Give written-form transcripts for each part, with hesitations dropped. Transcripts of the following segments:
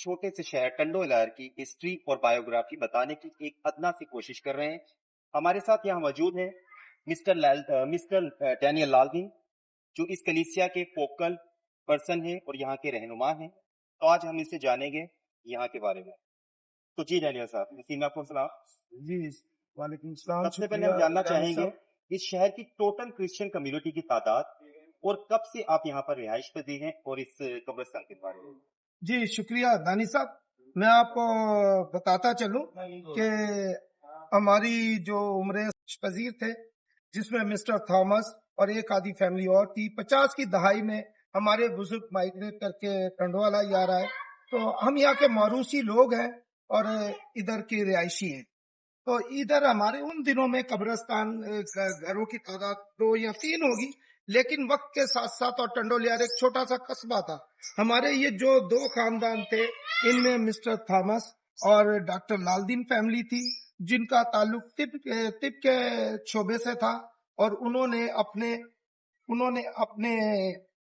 छोटे से शहर टंडोलार की हिस्ट्री और बायोग्राफी बताने की एक अदना सी कोशिश कर रहे हैं। हमारे साथ यहाँ मौजूद हैं मिस्टर डैनियल लालदीन, जो इस कलीसिया के फोकल पर्सन हैं और यहाँ के रहनुमा हैं। तो आज हम इससे जानेंगे यहाँ के बारे में। तो जी डैनियल साहब, नसीम आपको सलाम। जी, वालेकुम सलाम। सबसे पहले हम जानना चाहेंगे इस शहर की टोटल क्रिश्चियन कम्युनिटी की तादाद और कब से आप यहाँ पर रिहाइश पजीर हैं और इस कब्रिस्तान के बारे में। जी शुक्रिया दानी साहब। मैं आपको बताता चलूं कि हमारी जो उम्र पजीर थे, जिसमें मिस्टर थॉमस और एक आधी फैमिली और थी, 50 की दहाई में हमारे बुजुर्ग माइग्रेट करके टंडवाला ही आ रहा है। तो हम यहाँ के मौरूसी लोग हैं और इधर की रिहायशी हैं। तो इधर हमारे उन दिनों में कब्रिस्तान घरों की तादाद 2 या 3 होगी, लेकिन वक्त के साथ साथ, और टंडोलियार एक छोटा सा कस्बा था। हमारे ये जो 2 खानदान थे, इनमें मिस्टर थॉमस और डॉक्टर लालदीन फैमिली थी, जिनका ताल्लुक तिब के शोबे से था, और उन्होंने अपने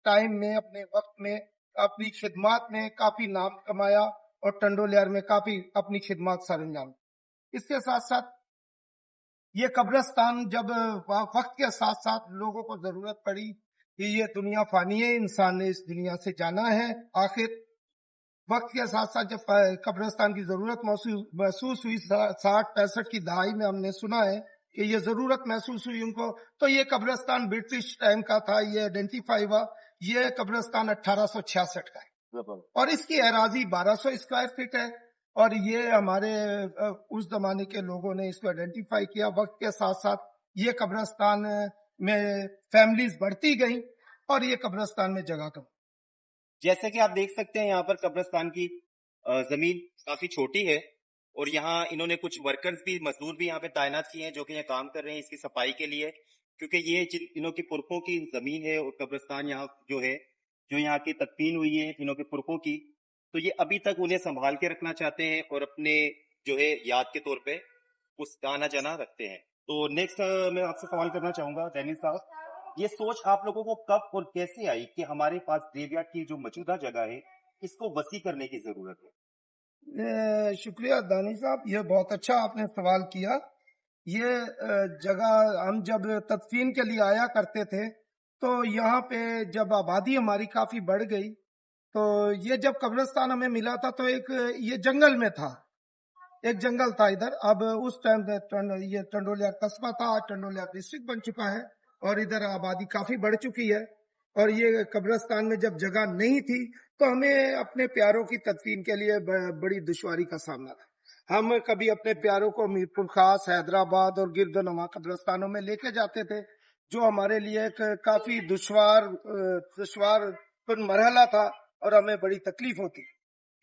टाइम में, अपने वक्त में, अपनी खिदमत में काफी नाम कमाया और टंडोलियार में काफी अपनी खिदमत सरंजाम। इसके साथ साथ ये कब्रिस्तान जब वक्त के साथ साथ लोगों को जरूरत पड़ी कि ये दुनिया फानी है, इंसान ने इस दुनिया से जाना है, आखिर वक्त के साथ साथ जब कब्रिस्तान की जरूरत महसूस हुई 60-65 की दहाई में, हमने सुना है कि ये जरूरत महसूस हुई उनको, तो ये कब्रिस्तान ब्रिटिश टाइम का था। ये आइडेंटिफाई हुआ, ये कब्रिस्तान 1866 का है और इसकी अराजी 1200 स्क्वायर फीट है। और ये हमारे उस जमाने के लोगों ने इसको आइडेंटिफाई किया। वक्त के साथ साथ ये कब्रिस्तान में फैमिलीज बढ़ती गई और ये कब्रिस्तान में जगह कम। जैसे कि आप देख सकते हैं यहाँ पर कब्रिस्तान की जमीन काफी छोटी है और यहाँ इन्होंने कुछ वर्कर्स भी, मजदूर भी यहाँ पे तैनात किए हैं, जो कि यहाँ काम कर रहे हैं इसकी सफाई के लिए, क्योंकि ये इन्हों के पुरखों की जमीन है और कब्रिस्तान यहाँ जो है, जो यहाँ की तदफीन हुई है इन्हों के पुरखों की, तो ये अभी तक उन्हें संभाल के रखना चाहते हैं और अपने जो है याद के तौर पे उसका आना जाना रखते हैं। तो नेक्स्ट मैं आपसे सवाल करना चाहूंगा डैनियल साहब, ये सोच आप लोगों को कब और कैसे आई कि हमारे पास ग्रेवयार्ड की जो मौजूदा जगह है इसको वसी करने की जरूरत है। शुक्रिया दानी साहब, ये बहुत अच्छा आपने सवाल किया। ये जगह हम जब तदफीन के लिए आया करते थे, तो यहाँ पे जब आबादी हमारी काफी बढ़ गई, तो ये जब कब्रिस्तान हमें मिला था तो ये जंगल में था, एक जंगल था इधर। अब उस टाइम ये टंडोलिया कस्बा था, आज टंडोलिया डिस्ट्रिक्ट बन चुका है और इधर आबादी काफी बढ़ चुकी है। और ये कब्रिस्तान में जब जगह नहीं थी तो हमें अपने प्यारों की तदफीन के लिए बड़ी दुश्वारी का सामना था। हम कभी अपने प्यारों को मीरपुर खास, हैदराबाद और गिरदोनवा कब्रिस्तानों में लेके जाते थे, जो हमारे लिए एक काफी दुश्वार मरहला था और हमें बड़ी तकलीफ होती।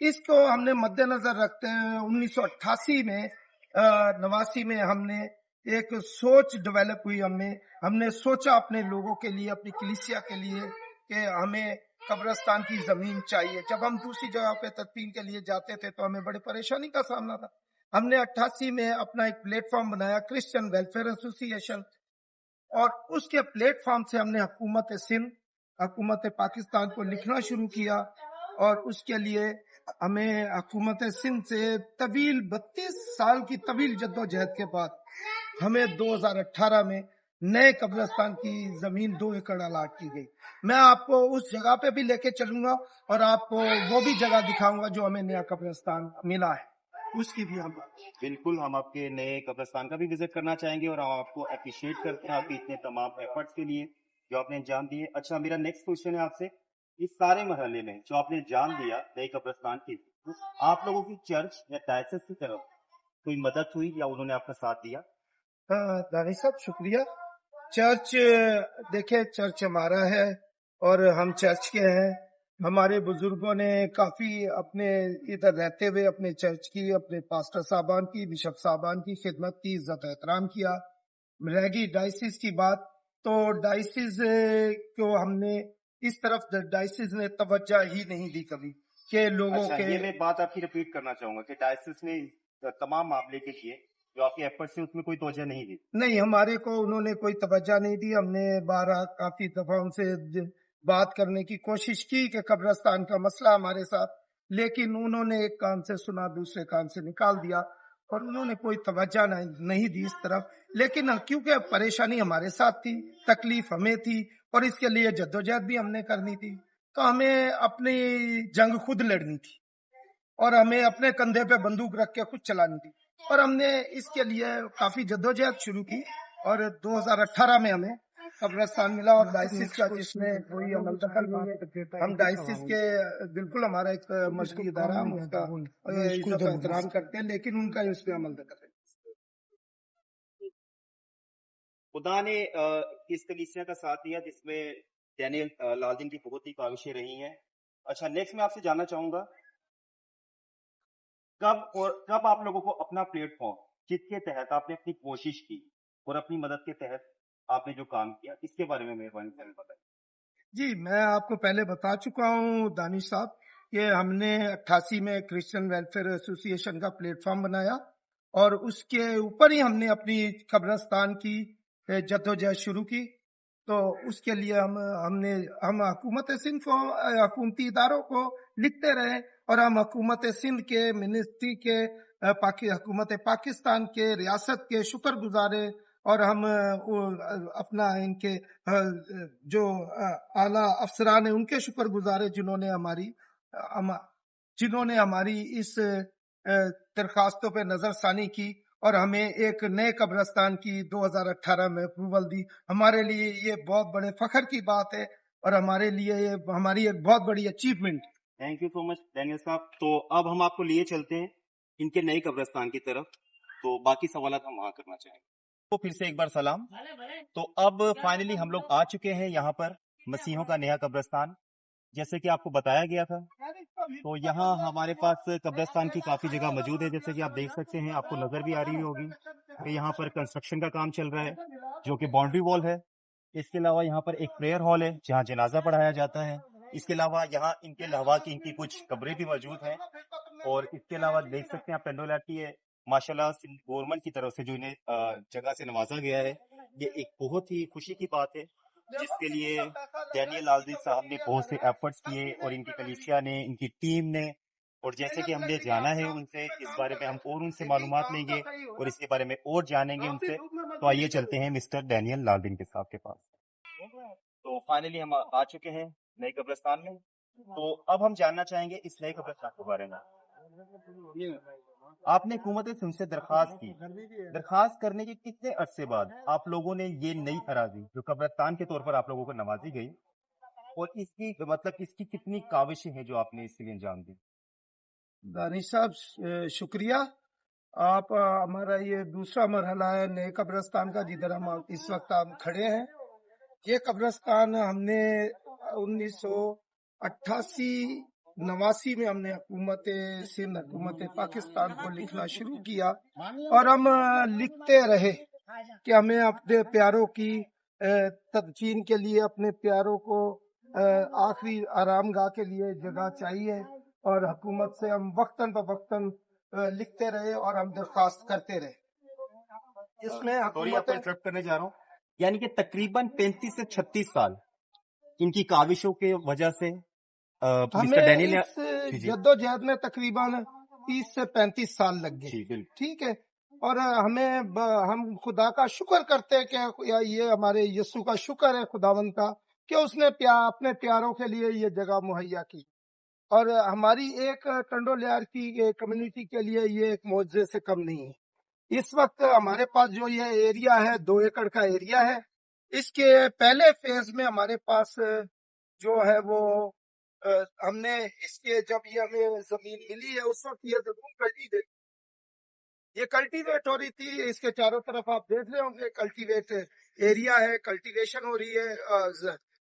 इसको हमने मद्देनजर रखते हैं 1988 में 89 में हमने एक सोच डेवलप हुई। हमने सोचा अपने लोगों के लिए, अपनी कलीसिया के लिए, कि हमें कब्रिस्तान की जमीन चाहिए। जब हम दूसरी जगह पे तदफीन के लिए जाते थे तो हमें बड़ी परेशानी का सामना था। हमने 88 में अपना एक प्लेटफॉर्म बनाया, क्रिश्चियन वेलफेयर एसोसिएशन, और उसके प्लेटफॉर्म से हमने हुकूमत सिंध, हुकूमत पाकिस्तान को लिखना शुरू किया। और उसके लिए हमें हुकूमत सिंध से 32 साल की तवील जद्दोजहद के बाद हमें 2018 में नए कब्रिस्तान की जमीन 2 एकड़ अलाट की गई। मैं आपको उस जगह पे भी लेके चलूंगा और आपको वो भी जगह दिखाऊंगा जो हमें नया कब्रिस्तान मिला है, उसकी भी हम बिल्कुल, हम आपके नए कब्रिस्तान का भी विजिट करना चाहेंगे और हम आपको अप्रिशिएट करते हैं आपके इतने तमाम एफर्ट्स के लिए जो आपने अंजाम दिए। अच्छा, मेरा नेक्स्ट क्वेश्चन है आपसे, इस सारे मरहले में जो आपने जान दिया नए कब्रिस्तान की, तो आप लोगों की चर्च या डायसिस की तरफ कोई मदद हुई या उन्होंने आपका साथ दिया? दानी साहब शुक्रिया। चर्च, देखिए चर्च हमारा है और हम चर्च के हैं। हमारे बुजुर्गों ने काफी अपने इधर रहते हुए अपने चर्च की, अपने पास्टर साहबान की, बिशप साहबान की खिदमत की, इज्जत एहतराम किया। रहेगी डायसिस की बात, तो डायसिस को हमने इस तरफ, डायसिस ने तवज्जो ही नहीं दी कभी कि लोगों के। ये मैं बात आपकी रिपीट करना चाहूंगा कि डायसिस ने तमाम मामले के लिए जो आपके एफर्ट से उसमें कोई तवज्जो नहीं दी? नहीं, हमारे को उन्होंने कोई तवज्जो नहीं दी। हमने 12 काफी दफा उनसे बात करने की कोशिश की कि कब्रिस्तान का मसला हमारे साथ लेकिन उन्होंने एक कान से सुना दूसरे कान से निकाल दिया और उन्होंने कोई तवज्जो नहीं दी इस तरफ। लेकिन क्योंकि परेशानी हमारे साथ थी, तकलीफ हमें थी और इसके लिए जद्दोजहद भी हमने करनी थी, तो हमें अपनी जंग खुद लड़नी थी और हमें अपने कंधे पे बंदूक रख के खुद चलानी थी। और हमने इसके लिए काफी जद्दोजहद शुरू की और 2018 में हमें कब्रिस्तान मिला और डायसिस का जिसमें कोई अमल दखल, हम डायसिस के बिल्कुल हमारा एक मजहबी इदारा, हम उसका इज्जत और एहतराम करते हैं, लेकिन उनका इसमें अमल दखल है। खुदा ने इस कलीसिया का साथ दिया जिसमें डैनियल लालदीन की बहुत ही काविशें रही हैं। अच्छा, नेक्स्ट मैं आपसे जानना चाहूंगा, कब आप लोगों को अपना प्लेटफॉर्म जिसके तहत आपने अपनी कोशिश की और अपनी मदद के तहत आपने जो काम किया, इसके बारे में मेहरबानी से बताइए। जी, मैं आपको पहले बता चुका हूँ दानिश साहब कि हमने 88 में क्रिश्चियन वेलफेयर एसोसिएशन का प्लेटफॉर्म बनाया और उसके ऊपर ही हमने अपनी कब्रिस्तान की जद्दोजहद शुरू की। तो उसके लिए हम हुकूमत सिंध को, हुकूमती इदारों को लिखते रहे और हम हुकूमत सिंध के, मिनिस्ट्री के, हुकूमत पाकिस्तान के, रियासत के शुक्रगुजार है और हम अपना इनके जो आला अफसरान है उनके शुक्रगुजार है जिन्होंने हमारी इस दरखास्तों पे नजरसानी की और हमें एक नए कब्रिस्तान की 2018 में अप्रूवल दी। हमारे लिए ये बहुत बड़े फख्र की बात है और हमारे लिए ये हमारी एक बहुत बड़ी achievement. Thank you so much Daniel साहब। तो अब हम आपको लिए चलते हैं इनके नए कब्रिस्तान की तरफ, तो बाकी सवाल हम वहां करना चाहेंगे। तो फिर से एक बार सलाम। तो अब फाइनली हम लोग आ चुके हैं यहाँ पर मसीहों का नया कब्रिस्तान, जैसे कि आपको बताया गया था। तो यहाँ हमारे पास कब्रिस्तान की काफी जगह मौजूद है, जैसे कि आप देख सकते हैं, आपको नजर भी आ रही होगी कि यहाँ पर कंस्ट्रक्शन का काम चल रहा है जो कि बाउंड्री वॉल है। इसके अलावा यहाँ पर एक प्रेयर हॉल है जहाँ जनाजा पढ़ाया जाता है। इसके अलावा यहाँ इनके अलावा की इनकी कुछ कब्रें भी मौजूद हैं और इसके अलावा देख सकते हैं आप पेंडोलैटी है, माशाल्लाह गवर्नमेंट की तरफ से जो इन्हें जगह से नवाजा गया है। ये एक बहुत ही खुशी की बात है जिसके लिए डैनियल लालदीन साहब ने बहुत से एफर्ट्स किए और इनकी कलीसिया ने, इनकी टीम ने, और जैसे कि हमने जाना है उनसे इस बारे में, हम और उनसे मालूमात लेंगे और इसके बारे में और जानेंगे उनसे। तो आइए चलते हैं मिस्टर डैनियल लालदीन के साहब के पास। तो फाइनली हम आ चुके हैं नए कब्रिस्तान में। तो अब हम जानना चाहेंगे इस नए कब्रिस्तान के बारे में। आपने हुकूमत सिंध से दरखास्त करने के कितने अरसे बाद आप लोगों ने ये नई अराजी जो कब्रिस्तान के तौर पर आप लोगों को नवाजी गई, और इसकी मतलब इसकी कितनी काविशें हैं जो आपने इसके लिए अंजाम दी? दानिश साहब शुक्रिया। आप हमारा ये दूसरा मरहला है नए कब्रिस्तान का जिधर हम इस वक्त हम खड़े हैं। ये कब्रिस्तान हमने 1988-89 में हमने हुकूमत सिंध, हुकूमत पाकिस्तान को लिखना शुरू किया और हम लिखते रहे कि हमें अपने प्यारों की तदफीन के लिए, अपने प्यारों को आखिरी आरामगाह के लिए जगह चाहिए और हुकूमत से हम वक्तन ब वक्तन लिखते रहे और हम दरख्वास्त करते रहे। इसमें इंटरप्ट करने जा रहा हूँ, यानी कि तकरीबन 35 से 36 साल इनकी काविशों के वजह से हमें इस जद्दोजहद में तकरीबन 30 से 35 साल लग गए। ठीक है, और हम खुदा का शुक्र करते हैं कि ये हमारे यीशु का शुक्र है खुदावंद का कि उसने अपने प्यारों के लिए ये जगह मुहैया की और हमारी एक टंडोलियार की कम्युनिटी के लिए ये एक मौजज़े से कम नहीं है। इस वक्त हमारे पास जो ये एरिया है 2 एकड़ का एरिया है। इसके पहले फेज में हमारे पास जो है वो हमने इसके जब ये हमें जमीन मिली है उस वक्त ये जमीन कल्टीवेट हो रही थी। इसके चारों तरफ आप देख रहे होंगे कल्टीवेट एरिया है, कल्टीवेशन हो रही है,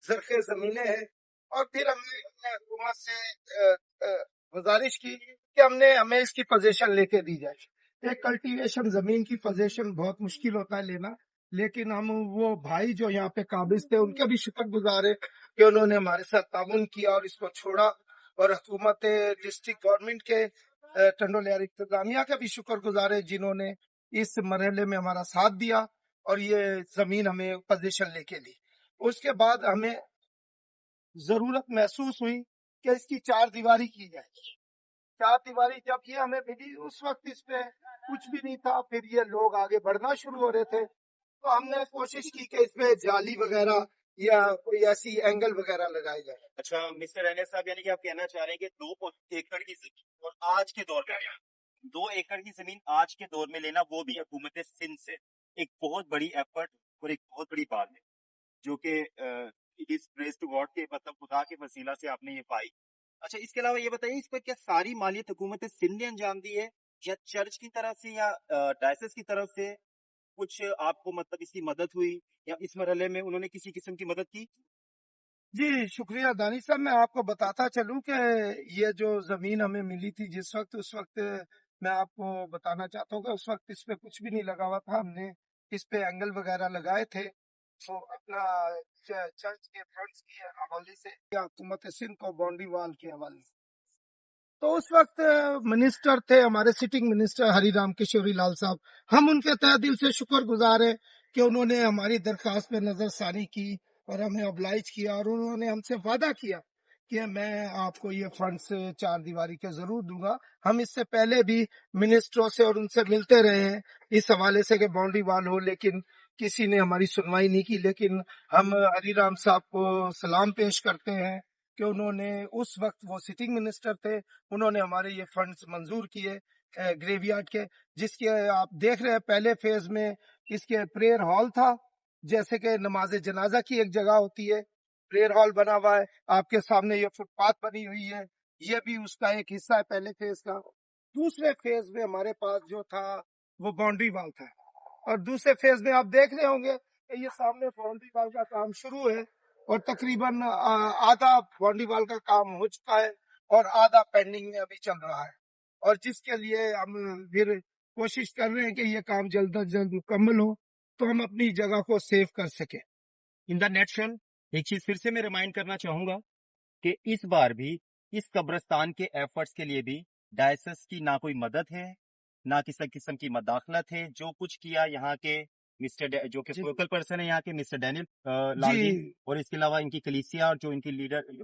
जरखे जमीनें हैं। और फिर हमने हुकूमत से गुजारिश की कि हमें इसकी पोजीशन लेके दी जाए। एक कल्टीवेशन जमीन की पोजीशन बहुत मुश्किल होता है लेना, लेकिन हम वो भाई जो यहाँ पे काबिज थे उनके भी शुक्रगुजार है कि उन्होंने हमारे साथ ताउन किया और इसको छोड़ा, और हुकूमत डिस्ट्रिक्ट गवर्नमेंट के टंडोलियार इंतजामिया का भी शुक्रगुजार है जिन्होंने इस मरहले में हमारा साथ दिया और ये जमीन हमें पोजीशन लेके दी। उसके बाद हमें जरूरत महसूस हुई कि इसकी 4 दीवारी की जाए। चार दीवारी जब ये हमें मिली उस वक्त इस पे कुछ भी नहीं था, फिर ये लोग आगे बढ़ना शुरू हो रहे थे तो हमने कोशिश की कि इसमें जाली वगैरह या कोई ऐसी एंगल वगैरह लगाई जाए। अच्छा मिस्टर एनएस साहब, यानी कि आप कहना चाह रहे हैं कि 2 एकड़ की जमीन और आज के दौर में 2 एकड़ की जमीन आज के दौर में लेना, वो भी हुकूमत सिंध से, एक बहुत बड़ी एफर्ट और एक बहुत बड़ी बात है, जो कि it is praise to God के, मतलब खुदा के वसीला से आपने ये पाई। अच्छा, इसके अलावा ये बताइए, इस पर क्या सारी मालियत हुकूमत सिंध ने अंजाम दी है, या चर्च की तरफ से, या डायसिस की तरफ से कुछ आपको मतलब इसकी मदद हुई, या इस मरहले में उन्होंने किसी किस्म की मदद की? जी शुक्रिया दानिश साहब, मैं आपको बताता चलूं कि ये जो जमीन हमें मिली थी जिस वक्त, उस वक्त मैं आपको बताना चाहता हूँ कि उस वक्त इस पे कुछ भी नहीं लगा हुआ था। हमने इस पे एंगल वगैरह लगाए थे तो अपना चर्च के फंड्स के हवाले से या हुकूमत सिंध को बाउंड्री वाल के हवाले से। तो उस वक्त मिनिस्टर थे हमारे सिटिंग मिनिस्टर हरिराम किशोरी लाल साहब। हम उनके तहे दिल से शुक्रगुजार है कि उन्होंने हमारी दरख्वास्त पे नजरसानी की और हमें ऑब्लाइज किया, और उन्होंने हमसे वादा किया कि मैं आपको ये फंड्स चार दीवारी के जरूर दूंगा। हम इससे पहले भी मिनिस्टरों से और उनसे मिलते रहे हैं इस हवाले से कि बाउंड्री वाल हो, लेकिन किसी ने हमारी सुनवाई नहीं की। लेकिन हम हरिराम साहब को सलाम पेश करते हैं कि उन्होंने उस वक्त, वो सिटिंग मिनिस्टर थे, उन्होंने हमारे ये फंड्स मंजूर किए ग्रेवयार्ड के, जिसके आप देख रहे हैं पहले फेज में इसके प्रेयर हॉल था, जैसे कि नमाज जनाजा की एक जगह होती है, प्रेयर हॉल बना हुआ है। आपके सामने ये फुटपाथ बनी हुई है, ये भी उसका एक हिस्सा है पहले फेज का। दूसरे फेज में हमारे पास जो था वो बाउंड्री वाल था, और दूसरे फेज में आप देख रहे होंगे कि ये सामने बाउंड्री वाल का काम शुरू है और तकरीबन आधा बाउंड्री वाल का काम हो चुका है और आधा पेंडिंग में अभी चल रहा है, और जिसके लिए हम फिर कोशिश कर रहे हैं कि ये काम जल्द अज जल्द मुकम्मल हो तो हम अपनी जगह को सेव कर सके। इन द नेटशल, एक चीज फिर से मैं रिमाइंड करना चाहूंगा कि इस बार भी इस कब्रिस्तान के एफर्ट्स के लिए भी डायसिस की ना कोई मदद है, ना किसी किस्म की मदाखलत है। जो कुछ किया यहाँ के जो कि फोकल पर्सन है यहाँ के मिस्टर डैनियल लालजी, जी और इसके अलावा इनकी कलीसिया और जो इनकी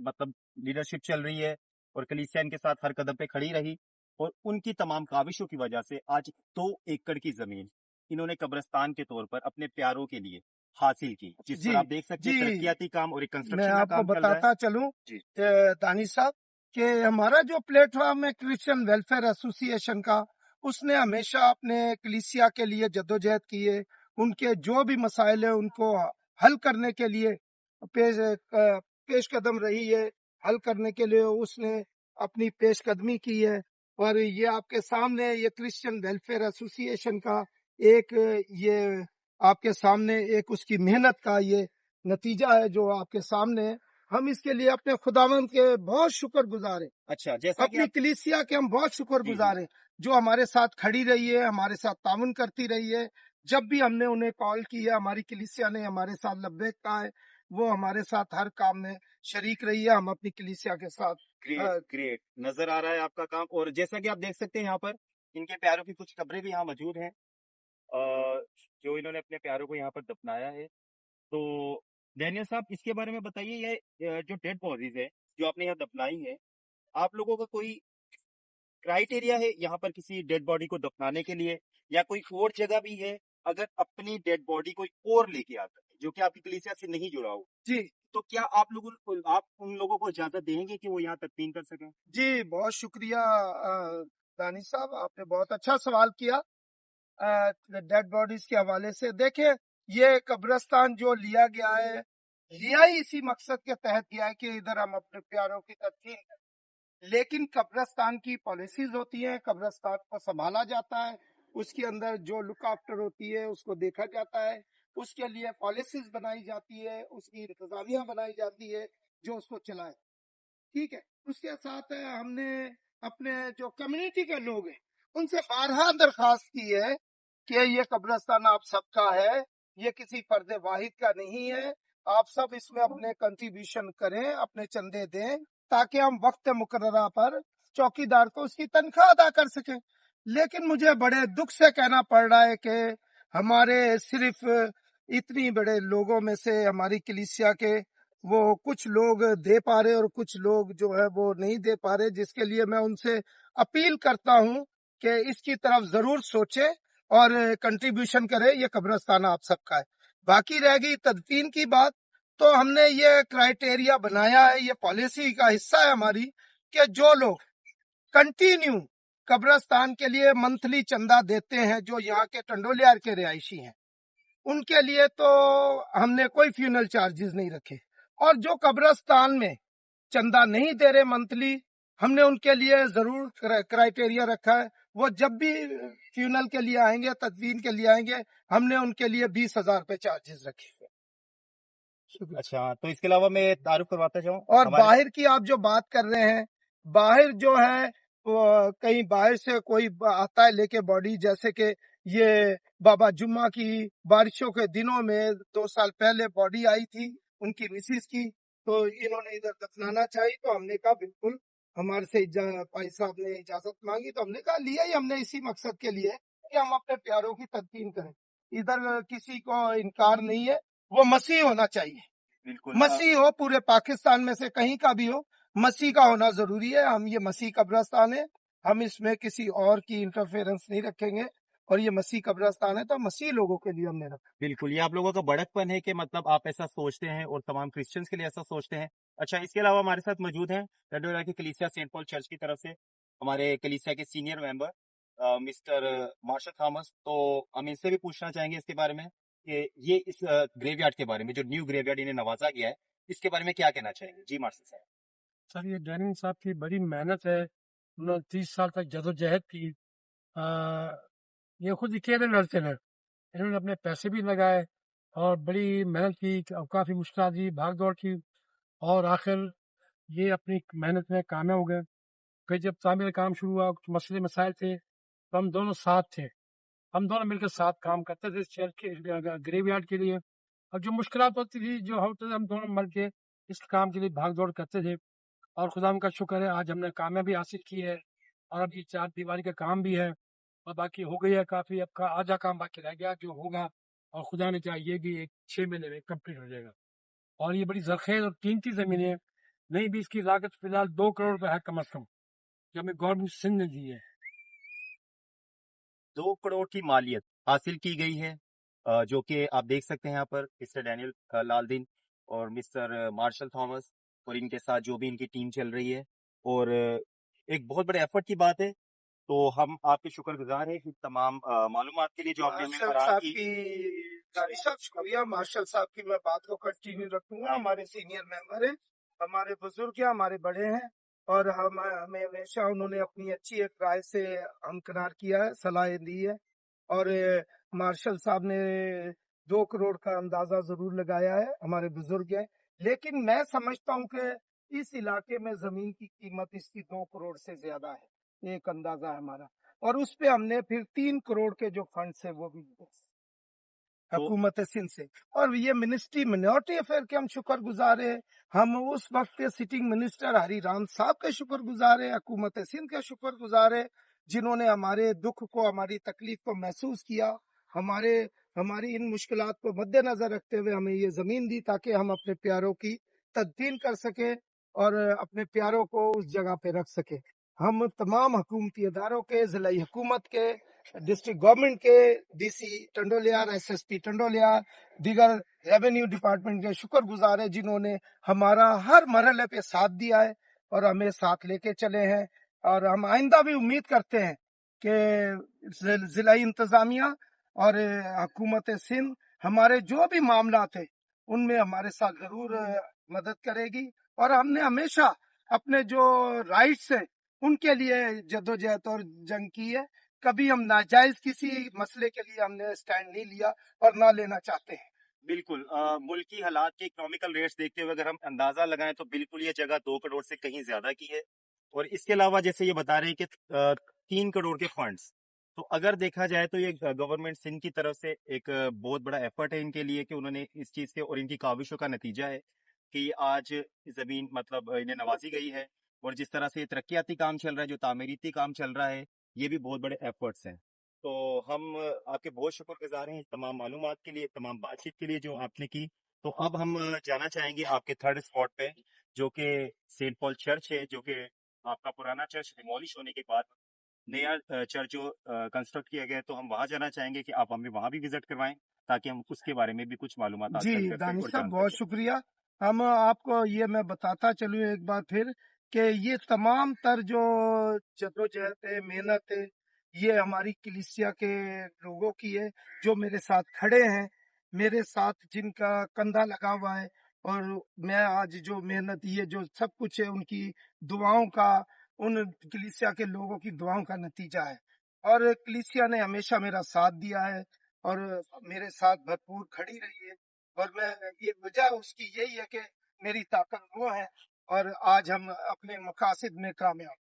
मतलब लीडरशिप चल रही है, और कलीसिया इनके साथ हर कदम पे खड़ी रही, और उनकी तमाम काविशों की वजह से आज 2 एकड़ की जमीन इन्होंने कब्रिस्तान के तौर पर अपने प्यारों के लिए हासिल की, जिस जी पर आप देख सकते हैं जी तरक्याती काम और एक मैं कंस्ट्रक्शन का आपको काम चल रहा है। बताता चलूं जी। दानिश साहब कि हमारा जो प्लेटफॉर्म है क्रिश्चियन वेलफेयर एसोसिएशन का, उसने हमेशा अपने कलीसिया के लिए जद्दोजहद की है। उनके जो भी मसाइल है उनको हल करने के लिए पेश कदम रही है, हल करने के लिए उसने अपनी पेशकदमी की है। और ये आपके सामने ये क्रिश्चियन वेलफेयर एसोसिएशन का एक ये आपके सामने एक उसकी मेहनत का ये नतीजा है जो आपके सामने है। हम इसके लिए अपने खुदावंद के बहुत शुक्रगुजार हैं, अच्छा, जैसा कि अपनी आप कलीसिया के हम बहुत जी जी शुक्रगुजार हैं जो हमारे साथ खड़ी रही है, हमारे साथ ताउन करती रही है। जब भी हमने उन्हें कॉल की है, हमारी कलीसिया ने हमारे साथ लब्बैक कहा है, वो हमारे साथ हर काम में शरीक रही है। हम अपनी कलीसिया के साथ ग्रेट ग्रेट नजर आ रहा है आपका काम। और जैसा कि आप देख सकते हैं यहाँ पर इनके प्यारों की कुछ कब्रें भी यहाँ मौजूद हैं, जो इन्होंने अपने प्यारों को यहाँ पर दफनाया है। तो डैनियल साहब, इसके बारे में बताइए, ये जो डेड बॉडीज है जो आपने यहाँ दफनाई है, आप लोगों का कोई क्राइटेरिया है यहाँ पर किसी डेड बॉडी को दफनाने के लिए, या कोई और जगह भी है अगर अपनी डेड बॉडी कोई और लेके आता है जो कि आपकी कलीसिया से नहीं जुड़ा हो, जी तो क्या आप उन लोगों को इजाजत देंगे कि वो यहाँ तदफीन कर सकें? जी बहुत शुक्रिया दानिश साहब, आपने बहुत अच्छा सवाल किया डेड बॉडीज के हवाले से। देखिए, ये कब्रिस्तान जो लिया गया है, लिया ही इसी मकसद के तहत गया है कि इधर हम अपने प्यारों की तदफीन करें। लेकिन कब्रिस्तान की पॉलिसीज होती हैं, कब्रिस्तान को संभाला जाता है, उसके अंदर जो लुक आफ्टर होती है उसको देखा जाता है, उसके लिए पॉलिसीज बनाई जाती है, उसकी इंतजामिया बनाई जाती है जो उसको चलाए। ठीक है, उसके साथ हमने अपने जो कम्युनिटी के लोग हैं उनसे बारहा दरखास्त की है कि ये कब्रिस्तान आप सबका है, ये किसी फर्द वाहिद का नहीं है। आप सब इसमें अपने कंट्रीब्यूशन करें, अपने चंदे दें, ताकि हम वक्त मुकर्ररा पर चौकीदार को उसकी तनख्वाह अदा कर सकें। लेकिन मुझे बड़े दुख से कहना पड़ रहा है कि हमारे सिर्फ इतनी बड़े लोगों में से, हमारी कलीसिया के वो कुछ लोग दे पा रहे और कुछ लोग जो है वो नहीं दे पा रहे, जिसके लिए मैं उनसे अपील करता हूं कि इसकी तरफ जरूर सोचे और कंट्रीब्यूशन करे। ये कब्रिस्तान आप सबका है। बाकी रह गई तदफीन की बात, तो हमने ये क्राइटेरिया बनाया है, ये पॉलिसी का हिस्सा है हमारी, कि जो लोग कंटिन्यू कब्रिस्तान के लिए मंथली चंदा देते हैं, जो यहाँ के टंडोलियार के रिहायशी हैं, उनके लिए तो हमने कोई फ्यूनरल चार्जेस नहीं रखे। और जो कब्रिस्तान में चंदा नहीं दे रहे मंथली, हमने उनके लिए जरूर क्राइटेरिया रखा है। वो जब भी फ्यूनरल के लिए आएंगे, तदफीन के लिए आएंगे, हमने उनके लिए 20,000 रुपए चार्जेस रखे हुए। अच्छा, तो इसके अलावा मैं तारुफ करवाता चाहूँ और हमारे बाहर की आप जो बात कर रहे हैं, बाहर जो है वो कहीं बाहर से कोई आता है लेके बॉडी, जैसे कि ये बाबा जुम्मा की बारिशों के दिनों में 2 साल पहले बॉडी आई थी उनकी मिसिस की, तो इन्होंने इधर दफनाना चाहिए, तो हमने कहा बिल्कुल, हमारे से भाई साहब ने इजाजत मांगी, तो हमने कहा लिया ही हमने इसी मकसद के लिए कि हम अपने प्यारों की तदफीन करें। इधर किसी को इनकार नहीं है, वो मसीह होना चाहिए। बिल्कुल मसीह हो, पूरे पाकिस्तान में से कहीं का भी हो, मसीह का होना जरूरी है। हम ये मसीह कब्रिस्तान है, हम इसमें किसी और की इंटरफेरेंस नहीं रखेंगे, और ये मसीह कब्रिस्तान है तो मसीह लोगों के लिए हमने रखा। बिल्कुल, ये आप लोगों का बड़कपन है कि मतलब आप ऐसा सोचते हैं और तमाम क्रिश्चियंस के लिए ऐसा सोचते हैं। अच्छा, इसके अलावा हमारे साथ मौजूद हैं टंडोला की कलीसिया सेंट पॉल चर्च की तरफ से हमारे कलीसिया के senior member mister Marshall Thomas. तो हम इनसे भी पूछना चाहेंगे इसके बारे में कि ये इस ग्रेवयार्ड के बारे में, जो न्यू ग्रेवयार्ड इन्हें नवाजा गया है, इसके बारे में क्या कहना चाहेंगे। जी मार्शल साहब। सर, ये डैनिंग साहब की बड़ी मेहनत है। उन्होंने 30 साल तक जदोजहद की। आ, ये खुद अकेले लड़ते रहे। इन्होंने अपने पैसे भी लगाए और बड़ी मेहनत की, काफ़ी मुश्किल दी, भाग दौड़ की, और आखिर ये अपनी मेहनत में कामयाब हो गए। फिर जब तामीर काम शुरू हुआ, कुछ मसले मसाइल थे, तो हम दोनों साथ थे। हम दोनों मिलकर साथ काम करते थे चर्च के ग्रेवयार्ड के लिए। और जो मुश्किलात होती थी, जो होते थे, हम दोनों मिल के इस काम के लिए भाग दौड़ करते थे। और खुदा का शुक्र है, आज हमने कामयाबी हासिल की है, और अब ये 4 दीवारी का काम भी है, और बाकी हो गई है काफ़ी। अब का आधा काम बाकी रह गया जो होगा, और खुदा ने चाहे ये भी 6 महीने में कंप्लीट हो जाएगा। और ये बड़ी जरखेज और कीमती ज़मीन है। नहीं भी इसकी लागत फिलहाल 2 करोड़ रुपये है कम अज़ कम, जो हमें गवर्नमेंट सिंध ने दी है। 2 करोड़ की मालियत हासिल की गई है, जो कि आप देख सकते हैं यहाँ पर मिस्टर डैनियल लालदीन और मिस्टर मार्शल थॉमस और इनके साथ जो भी इनकी टीम चल रही है। और एक बहुत बड़े एफर्ट की बात है, तो हम आपके शुक्रगुजार हैं कि तमाम मालूमात के लिए जो आपने हमें मार्शल फराहम साहब की। की दारी साहब शुक्रिया। मार्शल साहब की मैं बात को कंटिन्यू रखूंगा। हमारे सीनियर मेंबर हैं, हमारे बुजुर्ग हैं, हमारे बड़े हैं, और हमें हमेशा उन्होंने अपनी अच्छी एक राय से हमकिनार किया है, सलाह दी है। और मार्शल साहब ने 2 करोड़ का अंदाजा जरूर लगाया है, हमारे बुजुर्ग हैं। लेकिन मैं समझता हूँ कि इस इलाके में जमीन की कीमत इसकी 2 करोड़ से ज्यादा है, एक अंदाजा है हमारा। और उस पे हमने फिर 3 करोड़ के जो फंड्स है वो भी तो हुकूमत सिंध से। और ये मिनिस्ट्री मिनोरिटी अफेयर के हम शुक्रगुजार हैं। हम उस वक्त के सिटिंग मिनिस्टर हरी राम साहब के शुक्रगुजार हैं, हुकूमत सिंध के शुक्रगुजार हैं, जिन्होंने हमारे दुख को, हमारी तकलीफ को महसूस किया, हमारे हमारी इन मुश्किलात को मद्देनजर रखते हुए हमें ये जमीन दी, ताकि हम अपने प्यारों की तदफीन कर सके और अपने प्यारों को उस जगह पे रख सके। हम तमाम हुकूमती इदारों के, जिला हुकूमत के, डिस्ट्रिक्ट गवर्नमेंट के, डीसी टंडोलियार, एसएसपी टंडोलियार, दीगर रेवेन्यू डिपार्टमेंट के शुक्रगुजार है, जिन्होंने हमारा हर मरहले पे साथ दिया है और हमें साथ लेके चले हैं। और हम आइंदा भी उम्मीद करते हैं कि जिला इंतजामिया और हुकूमत सिंध हमारे जो भी मामला थे उनमें हमारे साथ जरूर मदद करेगी। और हमने हमेशा अपने जो राइट्स है उनके लिए जद्दोजहद और जंग की है। कभी हम नाजायज किसी मसले के लिए हमने स्टैंड नहीं लिया और ना लेना चाहते हैं। बिल्कुल, मुल्क की हालात के इकोनॉमिकल रेट्स देखते हुए अगर हम अंदाजा लगाएं तो बिल्कुल ये जगह 2 करोड़ से कहीं ज्यादा की है। और इसके अलावा जैसे ये बता रहे हैं कि 3 करोड़ के फंड्स, तो अगर देखा जाए तो ये गवर्नमेंट सिंध की तरफ से एक बहुत बड़ा एफर्ट है इनके लिए कि उन्होंने इस चीज के, और इनकी काविशों का नतीजा है कि आज जमीन मतलब इन्हें नवाजी गई है। और जिस तरह से तरक्याती काम चल रहा है, जो तामीरीती काम चल रहा है, ये भी बहुत बड़े एफर्ट्स हैं। तो हम आपके बहुत शुक्रगुजार हैं इस तमाम मालूमात के लिए, तमाम बातचीत के लिए जो आपने की। تو اب ہم جانا چاہیں گے آپ کے تھرڈ اسپاٹ پہ، جو کہ سینٹ پال چرچ ہے، جو کہ آپ کا پرانا چرچ ڈیمولش ہونے کے بعد نیا چرچ جو کنسٹرکٹ کیا گیا ہے، تو ہم وہاں جانا چاہیں گے کہ آپ ہمیں وہاں بھی وزٹ کروائیں تاکہ ہم اس کے بارے میں بھی کچھ معلومات جی حاصل کر سکیں دانش اور صاحب جان بہت سکیں۔ شکریہ. ہم آپ کو یہ میں بتاتا چلوں ایک بار پھر کہ یہ تمام تر جو جدوجہد ہے، محنت ہے، یہ ہماری کلیسیا کے لوگوں کی ہے جو میرے ساتھ کھڑے ہیں، میرے ساتھ جن کا کندھا لگا ہوا ہے. اور میں آج جو محنت یہ جو سب کچھ ہے ان کی دعاؤں کا، ان کلیسیا کے لوگوں کی دعاؤں کا نتیجہ ہے. اور کلیسیا نے ہمیشہ میرا ساتھ دیا ہے اور میرے ساتھ بھرپور کھڑی رہی ہے. اور میں یہ وجہ اس کی یہی ہے کہ میری طاقت وہ ہے اور آج ہم اپنے مقاصد میں کامیاب.